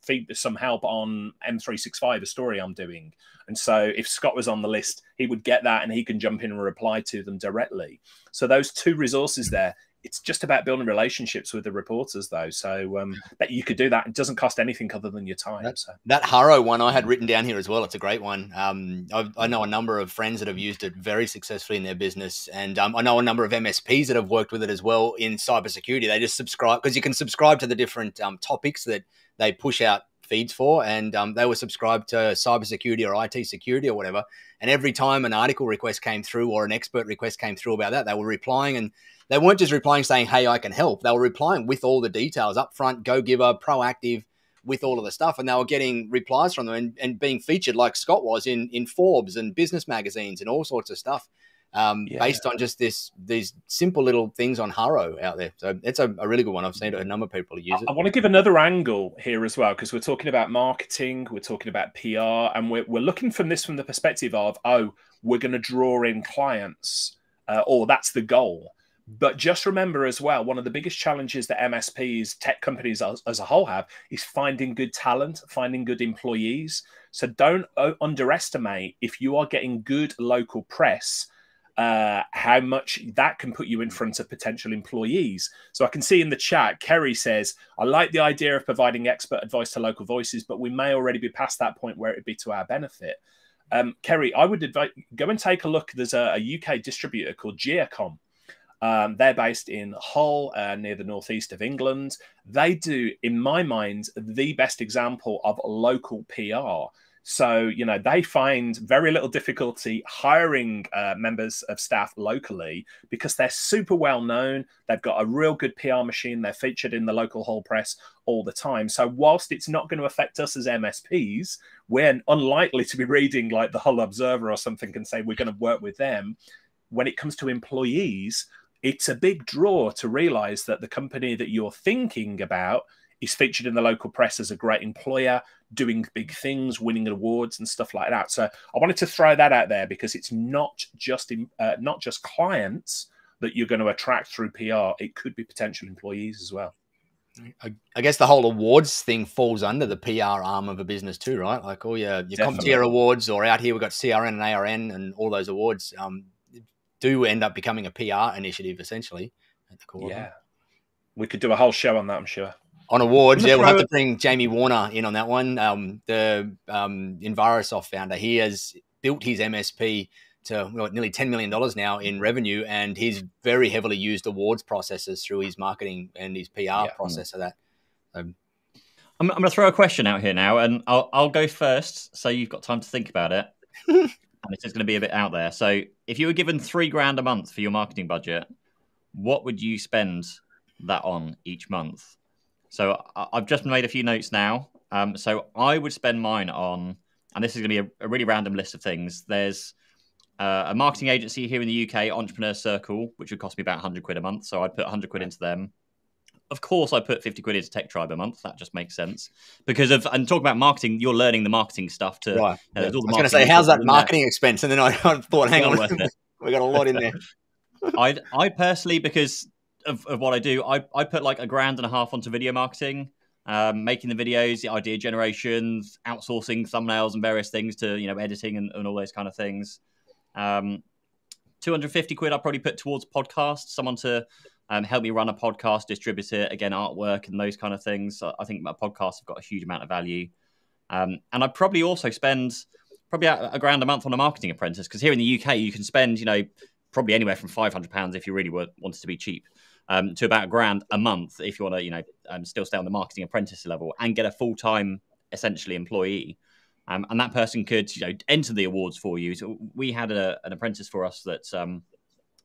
help on M365, a story I'm doing. And so if Scott was on the list, he would get that and he can jump in and reply to them directly. So those two resources there, it's just about building relationships with the reporters, though. So that you could do that. It doesn't cost anything other than your time. That Haro one I had written down here as well. It's a great one. I know a number of friends that have used it very successfully in their business. And I know a number of MSPs that have worked with it as well in cybersecurity. They just subscribe because you can subscribe to the different topics that they push out feeds for. And they were subscribed to cybersecurity or IT security or whatever. And every time an article request came through or an expert request came through about that, they were replying, and they weren't just replying saying, hey, I can help. They were replying with all the details up front, Go Giver, proactive, with all of the stuff. And they were getting replies from them and being featured like Scott was in Forbes and business magazines and all sorts of stuff based on just these simple little things on Haro out there. So it's a really good one. I've seen a number of people use it. I want to give another angle here as well, because we're talking about marketing, we're talking about PR, and we're looking from the perspective of, we're going to draw in clients, or that's the goal. But just remember as well, one of the biggest challenges that MSPs, tech companies as a whole have is finding good talent, finding good employees. So don't underestimate if you are getting good local press how much that can put you in front of potential employees. So I can see in the chat, Kerry says, I like the idea of providing expert advice to local voices, but we may already be past that point where it would be to our benefit. Kerry, I would advise, go and take a look. There's a UK distributor called Geocom. They're based in Hull, near the northeast of England. They do, in my mind, the best example of local PR. So, you know, they find very little difficulty hiring members of staff locally because they're super well known. They've got a real good PR machine. They're featured in the local Hull press all the time. So whilst it's not going to affect us as MSPs, we're unlikely to be reading like the Hull Observer or something and say we're going to work with them. When it comes to employees, it's a big draw to realize that the company that you're thinking about is featured in the local press as a great employer, doing big things, winning awards and stuff like that. So I wanted to throw that out there because it's not just clients that you're going to attract through PR. It could be potential employees as well. I guess the whole awards thing falls under the PR arm of a business too, right? Like all your CompTIA awards, or out here we've got CRN and ARN, and all those awards do end up becoming a PR initiative essentially at the core. Yeah, we could do a whole show on that, I'm sure. On awards, yeah, we'll have to bring Jamie Warner in on that one. The Envirosoft founder, he has built his MSP to nearly $10 million now in revenue, and he's very heavily used awards processes through his marketing and his PR process of that. I'm going to throw a question out here now, and I'll go first, so you've got time to think about it. And it's just going to be a bit out there. So if you were given $3,000 a month for your marketing budget, what would you spend that on each month? So I've just made a few notes now. So I would spend mine on, and this is going to be a really random list of things. There's a marketing agency here in the UK, Entrepreneur Circle, which would cost me about 100 quid a month. So I'd put 100 quid into them. Of course, I put 50 quid into Tech Tribe a month. That just makes sense. Because and talking about marketing, you're learning the marketing stuff to... Right. I was going to say, how's that marketing expense? And then I thought, hang on, we got a lot in there. I personally, because of what I do, I put like $1,500 onto video marketing, making the videos, the idea generations, outsourcing thumbnails and various things to, editing and all those kind of things. 250 quid I'll probably put towards podcasts, someone to help me run a podcast, distribute it, again, artwork and those kind of things. So I think my podcasts have got a huge amount of value. And I'd probably also spend probably $1,000 a month on a marketing apprentice, because here in the UK you can spend, probably anywhere from £500 if you really wanted to be cheap, to about $1,000 a month if you want to, still stay on the marketing apprentice level and get a full-time, essentially, employee. And that person could, enter the awards for you. So we had an apprentice for us that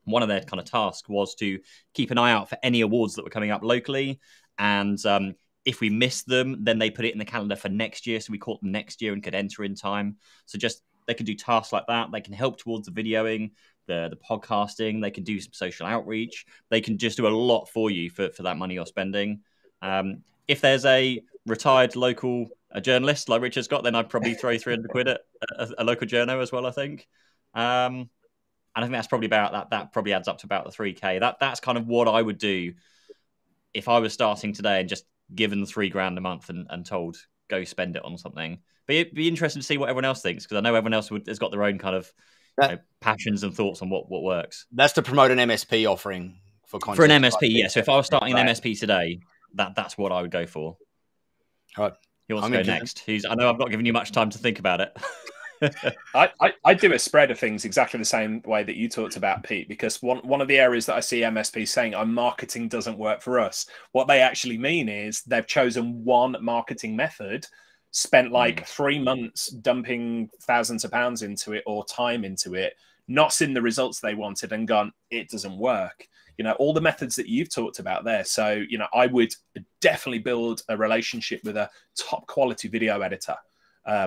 one of their kind of tasks was to keep an eye out for any awards that were coming up locally. And if we missed them, then they put it in the calendar for next year. So we caught them next year and could enter in time. So just they can do tasks like that. They can help towards the videoing, the podcasting. They can do some social outreach. They can just do a lot for you for that money you're spending. If there's a retired local journalist like Richard's got, then I'd probably throw 300 quid at a local journo as well, I think. And I think that's probably about that. That probably adds up to about the 3K. That's kind of what I would do if I was starting today and just given $3,000 a month and told go spend it on something. But it'd be interesting to see what everyone else thinks, because I know everyone else has got their own kind of passions and thoughts on what works. That's to promote an MSP offering for content. For an MSP, yeah. So if I was starting an MSP today, that's what I would go for. All right. Who wants to go next? I know I've not given you much time to think about it. I do a spread of things exactly the same way that you talked about, Pete, because one of the areas that I see MSPs saying our marketing doesn't work for us, what they actually mean is they've chosen one marketing method, spent like 3 months dumping thousands of pounds into it or time into it, not seen the results they wanted and gone, it doesn't work. All the methods that you've talked about there. So, I would definitely build a relationship with a top quality video editor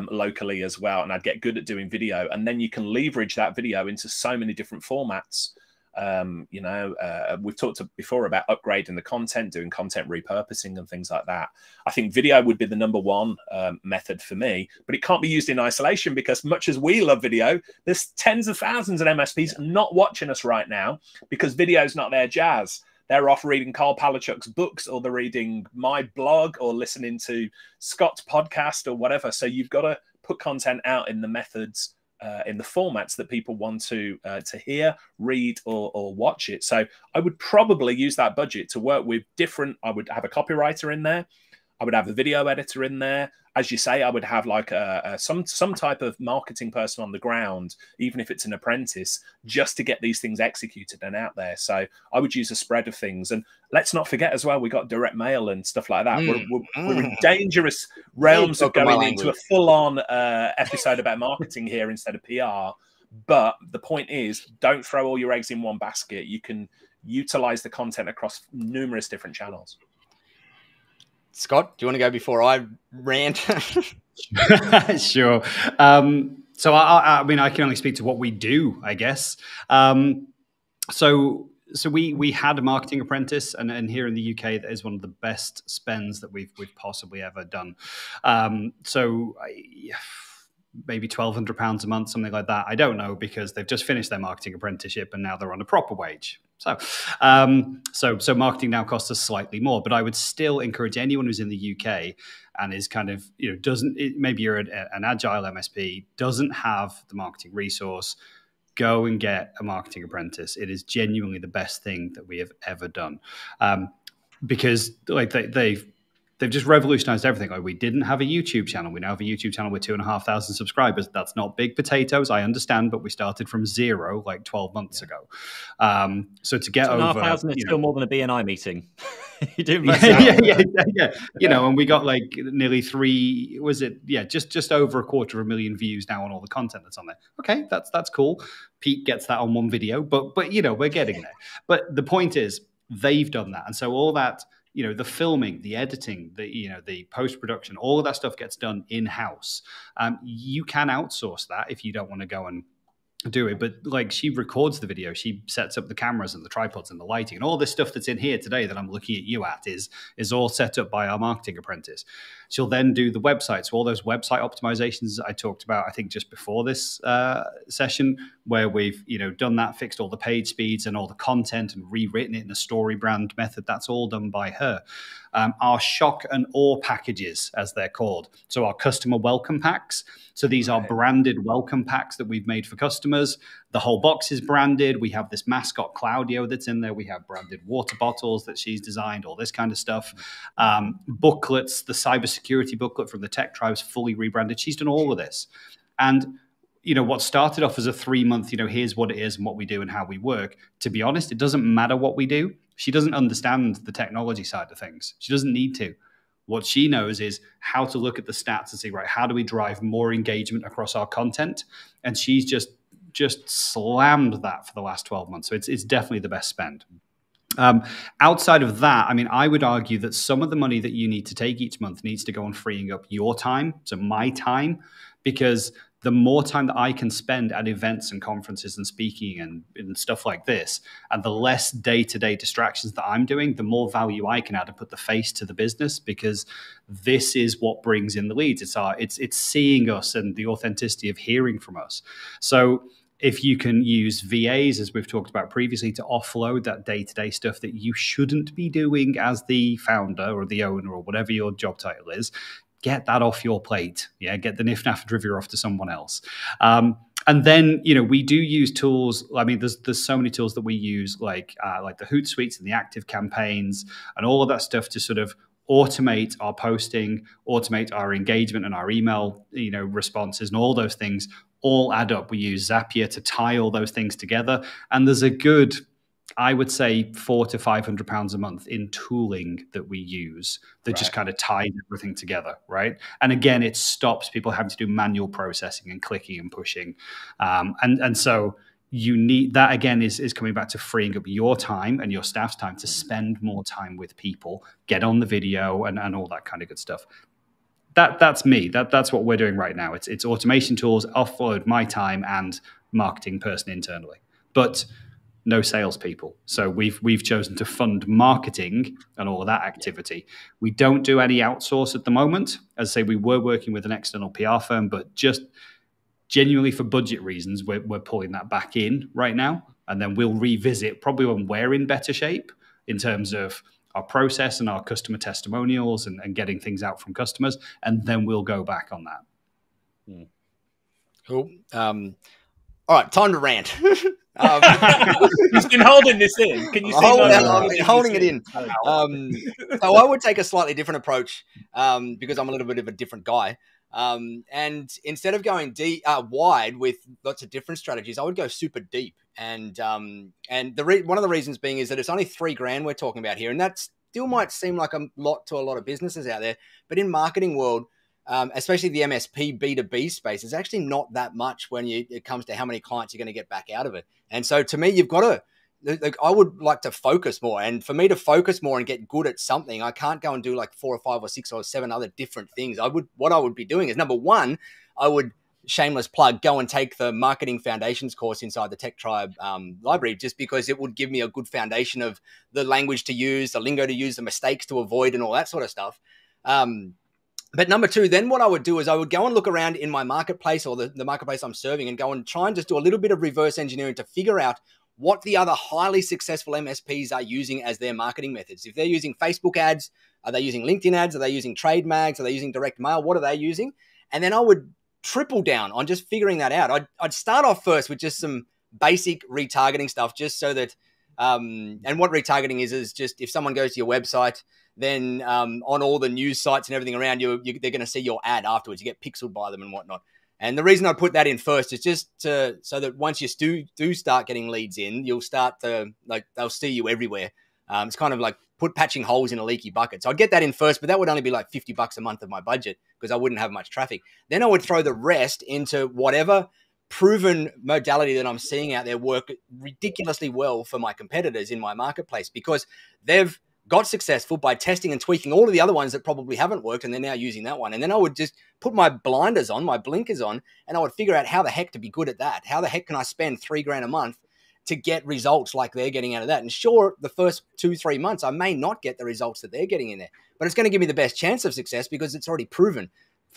locally as well. And I'd get good at doing video. And then you can leverage that video into so many different formats. We've talked before about upgrading the content, doing content repurposing and things like that. I think video would be the number one method for me, but it can't be used in isolation, because much as we love video, there's tens of thousands of MSPs not watching us right now because video's not their jazz. They're off reading Carl Palachuk's books, or they're reading my blog, or listening to Scott's podcast or whatever. So you've got to put content out in the methods in the formats that people want to hear, read, or watch it. So I would probably use that budget to work with different. I would have a copywriter in there. I would have a video editor in there. As you say, I would have like some type of marketing person on the ground, even if it's an apprentice, just to get these things executed and out there. So I would use a spread of things. And let's not forget as well, we got direct mail and stuff like that. We're in dangerous realms of going into a full-on episode about marketing here instead of PR. But the point is, don't throw all your eggs in one basket. You can utilize the content across numerous different channels. Scott, do you want to go before I rant? Sure. So I mean, I can only speak to what we do, I guess. So we had a marketing apprentice, and here in the UK, that is one of the best spends that we've possibly ever done. Maybe £1,200 a month, something like that. I don't know, because they've just finished their marketing apprenticeship and now they're on a proper wage. So marketing now costs us slightly more, but I would still encourage anyone who's in the UK and is kind of, maybe you're an agile MSP, doesn't have the marketing resource, go and get a marketing apprentice. It is genuinely the best thing that we have ever done. Because like they've just revolutionized everything. Like, we didn't have a YouTube channel. We now have a YouTube channel with 2,500 subscribers. That's not big potatoes, I understand, but we started from zero like 12 months ago. So to get over 2,500 is still more than a BNI meeting. You do yeah. And we got like nearly just over 250,000 views now on all the content that's on there. Okay, that's cool. Pete gets that on one video, but we're getting there. But the point is, they've done that, and so all that. The filming, the editing, the post-production, all of that stuff gets done in-house. You can outsource that if you don't want to go and do it. But like, she records the video, she sets up the cameras and the tripods and the lighting, and all this stuff that's in here today that I'm looking at you at is all set up by our marketing apprentice. She'll then do the website. So all those website optimizations I talked about, I think just before this session, where we've done that, fixed all the page speeds and all the content and rewritten it in a story brand method, that's all done by her. Our shock and awe packages, as they're called. So our customer welcome packs. So these are branded welcome packs that we've made for customers. The whole box is branded. We have this mascot Claudio that's in there. We have branded water bottles that she's designed, all this kind of stuff. Booklets, the cybersecurity booklet from the Tech Tribes, fully rebranded. She's done all of this. And what started off as a 3-month, here's what it is and what we do and how we work. To be honest, it doesn't matter what we do. She doesn't understand the technology side of things. She doesn't need to. What she knows is how to look at the stats and see, right, how do we drive more engagement across our content? And she's just slammed that for the last 12 months. So it's definitely the best spend. Outside of that, I mean, I would argue that some of the money that you need to take each month needs to go on freeing up your time, so my time, because the more time that I can spend at events and conferences and speaking and stuff like this, and the less day-to-day distractions that I'm doing, the more value I can add to put the face to the business, because this is what brings in the leads. It's seeing us and the authenticity of hearing from us. So if you can use VAs, as we've talked about previously, to offload that day-to-day stuff that you shouldn't be doing as the founder or the owner or whatever your job title is, get that off your plate. Yeah, get the nif-naf trivia off to someone else. And then, we do use tools. I mean, there's so many tools that we use, like the Hootsuites and the Active Campaigns and all of that stuff to sort of automate our posting, automate our engagement and our email, responses, and all those things all add up. We use Zapier to tie all those things together. And there's a good, I would say, £400 to £500 a month in tooling that we use that just kind of ties everything together, right? And again, it stops people having to do manual processing and clicking and pushing. And so you need that, again, is coming back to freeing up your time and your staff's time to spend more time with people, get on the video and all that kind of good stuff. That's me. That's what we're doing right now. It's automation tools, offload my time and marketing person internally. But no salespeople. So we've chosen to fund marketing and all of that activity. We don't do any outsource at the moment. As I say, we were working with an external PR firm, but just genuinely for budget reasons, we're pulling that back in right now. And then we'll revisit probably when we're in better shape in terms of our process and our customer testimonials and getting things out from customers. And then we'll go back on that. Cool. All right, time to rant. He's been holding this in. Can you see? I've been holding it in. So I would take a slightly different approach because I'm a little bit of a different guy. And instead of going wide with lots of different strategies, I would go super deep. And one of the reasons being is that it's only $3,000 we're talking about here, and that still might seem like a lot to a lot of businesses out there, but in marketing world, especially the MSP B2B space, is actually not that much when it comes to how many clients you're going to get back out of it. And so to me, you've got to, like, I would like to focus more. And for me to focus more and get good at something, I can't go and do like 4 or 5 or 6 or 7 other different things. What I would be doing is, number one, I would, shameless plug, go and take the Marketing Foundations course inside the Tech Tribe library, just because it would give me a good foundation of the language to use, the lingo to use, the mistakes to avoid, and all that sort of stuff. But number two, then what I would do is I would go and look around in my marketplace or the marketplace I'm serving and go and try and just do a little bit of reverse engineering to figure out what the other highly successful MSPs are using as their marketing methods. If they're using Facebook ads, are they using LinkedIn ads? Are they using trade mags? Are they using direct mail? What are they using? And then I would triple down on just figuring that out. I'd start off first with just some basic retargeting stuff, just so that, and what retargeting is just if someone goes to your website, then on all the news sites and everything around you, they're going to see your ad afterwards. You get pixeled by them and whatnot. And the reason I put that in first is just so that once you do start getting leads in, you'll start to, like, they'll see you everywhere. It's kind of like patching holes in a leaky bucket. So I'd get that in first, but that would only be like $50 a month of my budget because I wouldn't have much traffic. Then I would throw the rest into whatever proven modality that I'm seeing out there work ridiculously well for my competitors in my marketplace, because they've got successful by testing and tweaking all of the other ones that probably haven't worked, and they're now using that one. And then I would just put my blinders on, my blinkers on, and I would figure out how the heck to be good at that. How the heck can I spend $3,000 a month to get results like they're getting out of that? And sure, the first 2-3 months, I may not get the results that they're getting in there, but it's going to give me the best chance of success because it's already proven.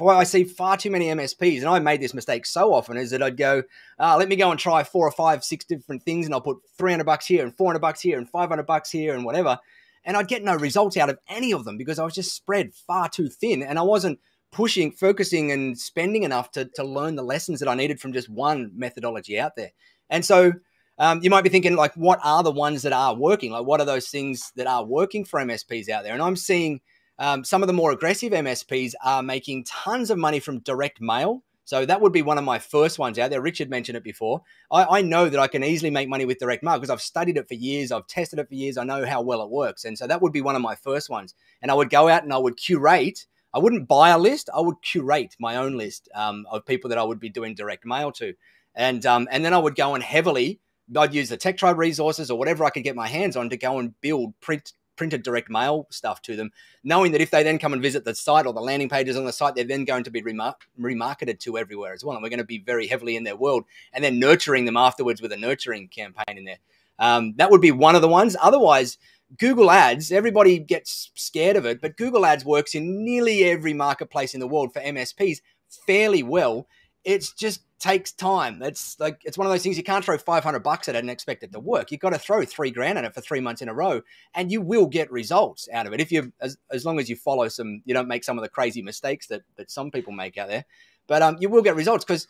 I see far too many MSPs, and I made this mistake so often, is that I'd go, let me go and try 4 or 5, 6 different things, and I'll put $300 here and $400 here and $500 here and whatever. And I'd get no results out of any of them because I was just spread far too thin, and I wasn't focusing and spending enough to learn the lessons that I needed from just one methodology out there. And so you might be thinking, like, what are the ones that are working? Like, what are those things that are working for MSPs out there? And I'm seeing some of the more aggressive MSPs are making tons of money from direct mail. So that would be one of my first ones out there. Richard mentioned it before. I know that I can easily make money with direct mail because I've studied it for years. I've tested it for years. I know how well it works. And so that would be one of my first ones. And I would go out and I would curate. I wouldn't buy a list. I would curate my own list of people that I would be doing direct mail to. And then I would go and I'd use the Tech Tribe resources or whatever I could get my hands on to go and build printed direct mail stuff to them, knowing that if they then come and visit the site or the landing pages on the site, they're then going to be remarketed to everywhere as well. And we're going to be very heavily in their world, and then nurturing them afterwards with a nurturing campaign in there. That would be one of the ones. Otherwise, Google Ads, everybody gets scared of it, but Google Ads works in nearly every marketplace in the world for MSPs fairly well. It just takes time. It's one of those things you can't throw $500 at it and expect it to work. You've got to throw $3,000 at it for 3 months in a row, and you will get results out of it if you, as long as you follow you don't make some of the crazy mistakes that some people make out there. But you will get results because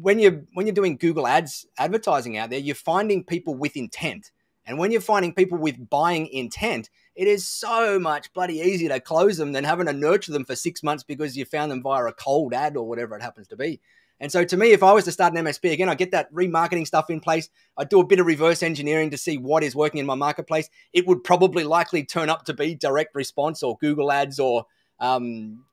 when you're doing Google Ads advertising out there, you're finding people with intent, and when you're finding people with buying intent, it is so much bloody easier to close them than having to nurture them for 6 months because you found them via a cold ad or whatever it happens to be. And so to me, if I was to start an MSP, again, I'd get that remarketing stuff in place. I'd do a bit of reverse engineering to see what is working in my marketplace. It would probably likely turn up to be direct response or Google Ads or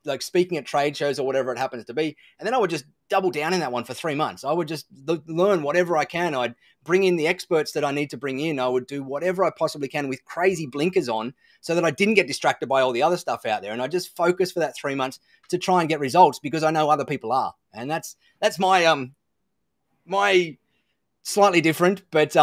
like speaking at trade shows or whatever it happens to be. And then I would just double down in that one for 3 months. I would just learn whatever I can. I'd bring in the experts that I need to bring in. I would do whatever I possibly can with crazy blinkers on so that I didn't get distracted by all the other stuff out there. And I just focus for that 3 months to try and get results because I know other people are. And that's my my slightly different but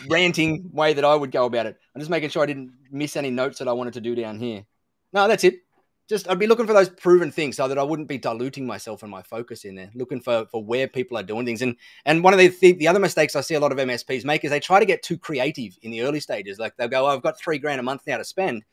ranting way that I would go about it. I'm just making sure I didn't miss any notes that I wanted to do down here. No, that's it. Just I'd be looking for those proven things so that I wouldn't be diluting myself and my focus in there, looking for where people are doing things. And one of the other mistakes I see a lot of MSPs make is they try to get too creative in the early stages. Like they'll go, oh, I've got $3,000 a month now to spend.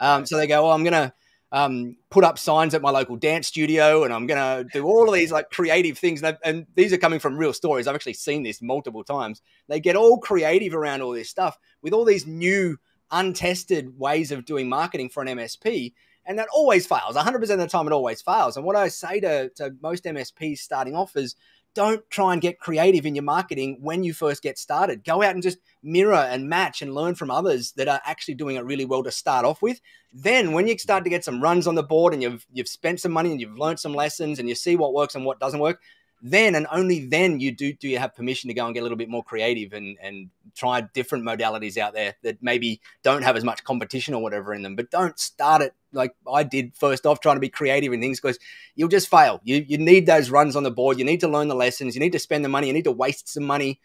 So they go, oh, I'm going to put up signs at my local dance studio, and I'm going to do all of these like creative things. And these are coming from real stories. I've actually seen this multiple times. They get all creative around all this stuff with all these new untested ways of doing marketing for an MSP. And that always fails. 100% of the time, it always fails. And what I say to most MSPs starting off is, don't try and get creative in your marketing when you first get started. Go out and just mirror and match and learn from others that are actually doing it really well to start off with. Then when you start to get some runs on the board and you've spent some money and you've learned some lessons and you see what works and what doesn't work, then and only then do you have permission to go and get a little bit more creative and try different modalities out there that maybe don't have as much competition or whatever in them. But don't start it like I did first off, trying to be creative in things, because you'll just fail. You need those runs on the board. You need to learn the lessons. You need to spend the money. You need to waste some money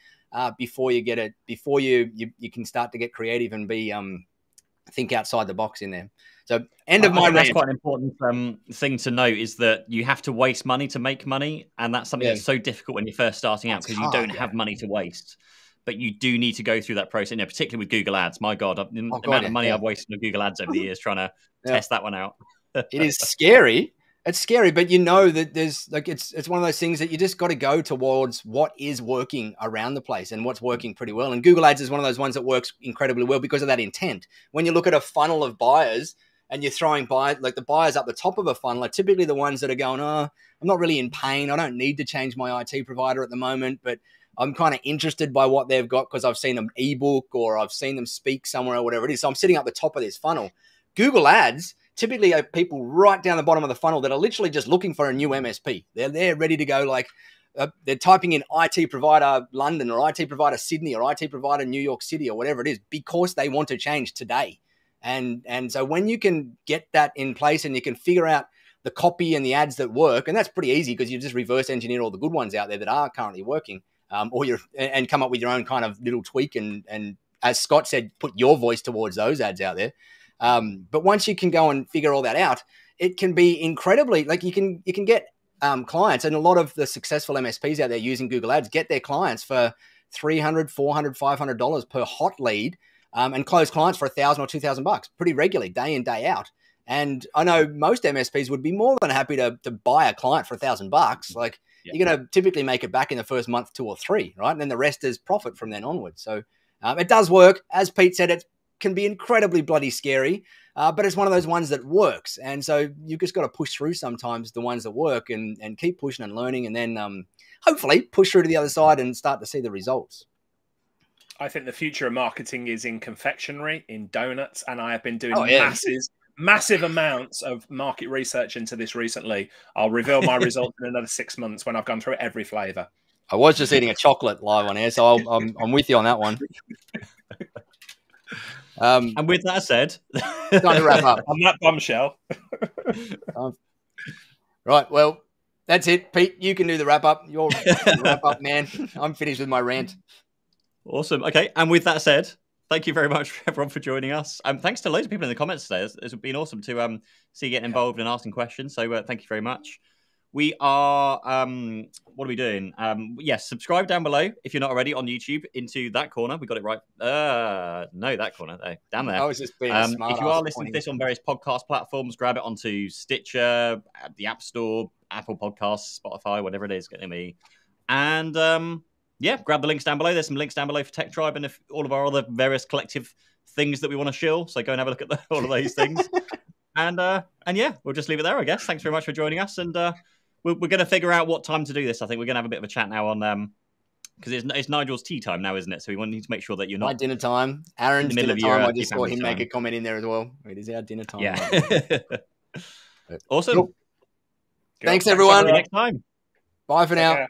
before you get it. Before you can start to get creative and be think outside the box in there. So that's quite an important thing to note, is that you have to waste money to make money. And that's something that's so difficult when you're first starting out, because you don't have money to waste. But you do need to go through that process, particularly with Google Ads. My God, the amount of money I've wasted on Google Ads over the years trying to test that one out. It is scary. It's scary, but you know that there's like it's one of those things that you just got to go towards what is working around the place and what's working pretty well. And Google Ads is one of those ones that works incredibly well because of that intent. When you look at a funnel of buyers and you're throwing the buyers up the top of a funnel are typically the ones that are going, oh, I'm not really in pain. I don't need to change my IT provider at the moment, but I'm kind of interested by what they've got because I've seen them ebook or I've seen them speak somewhere or whatever it is. So I'm sitting up the top of this funnel. Google Ads typically are people right down the bottom of the funnel that are literally just looking for a new MSP. They're there ready to go. Like they're typing in IT provider London or IT provider Sydney or IT provider New York City or whatever it is, because they want to change today. And so when you can get that in place and you can figure out the copy and the ads that work, and that's pretty easy because you just reverse engineer all the good ones out there that are currently working, and come up with your own kind of little tweak and as Scott said, put your voice towards those ads out there. But once you can go and figure all that out, it can be incredibly, like you can get clients, and a lot of the successful MSPs out there using Google Ads get their clients for $300, $400, $500 per hot lead, and close clients for $1,000 or $2,000 pretty regularly, day in, day out. And I know most MSPs would be more than happy to buy a client for $1,000. Like you're going to typically make it back in the first month, 2 or 3, right? And then the rest is profit from then onwards. So it does work. As Pete said, it can be incredibly bloody scary, but it's one of those ones that works. And so you've just got to push through sometimes the ones that work and keep pushing and learning, and then hopefully push through to the other side and start to see the results. I think the future of marketing is in confectionery, in donuts, and I have been doing massive amounts of market research into this recently. I'll reveal my results in another 6 months when I've gone through every flavour. I was just eating a chocolate live on air, so I'm with you on that one. And with that said, time to wrap up on that bombshell. Right, well, that's it. Pete, you can do the wrap up. You're the wrap up man. I'm finished with my rant. Awesome. Okay, and with that said, thank you very much, everyone, for joining us. Thanks to loads of people in the comments today. It's been awesome to see you getting involved and asking questions. So thank you very much. We are, what are we doing? Yes, subscribe down below if you're not already on YouTube into that corner. We got it right. No, that corner there, down there. I was just being smart. If you are listening to this on various podcast platforms, grab it onto Stitcher, the App Store, Apple Podcasts, Spotify, whatever it is, get me. And grab the links down below. There's some links down below for Tech Tribe and all of our other various collective things that we want to shill. So go and have a look at all of those things. And we'll just leave it there, I guess. Thanks very much for joining us. And we're going to figure out what time to do this. I think we're going to have a bit of a chat now on because it's Nigel's tea time now, isn't it? So we need to make sure that you're not my dinner time. Aaron's dinner time. I just saw him make a comment in there as well. It is our dinner time. Yeah. Awesome. Cool. Thanks, everyone. See you next time. Bye for now.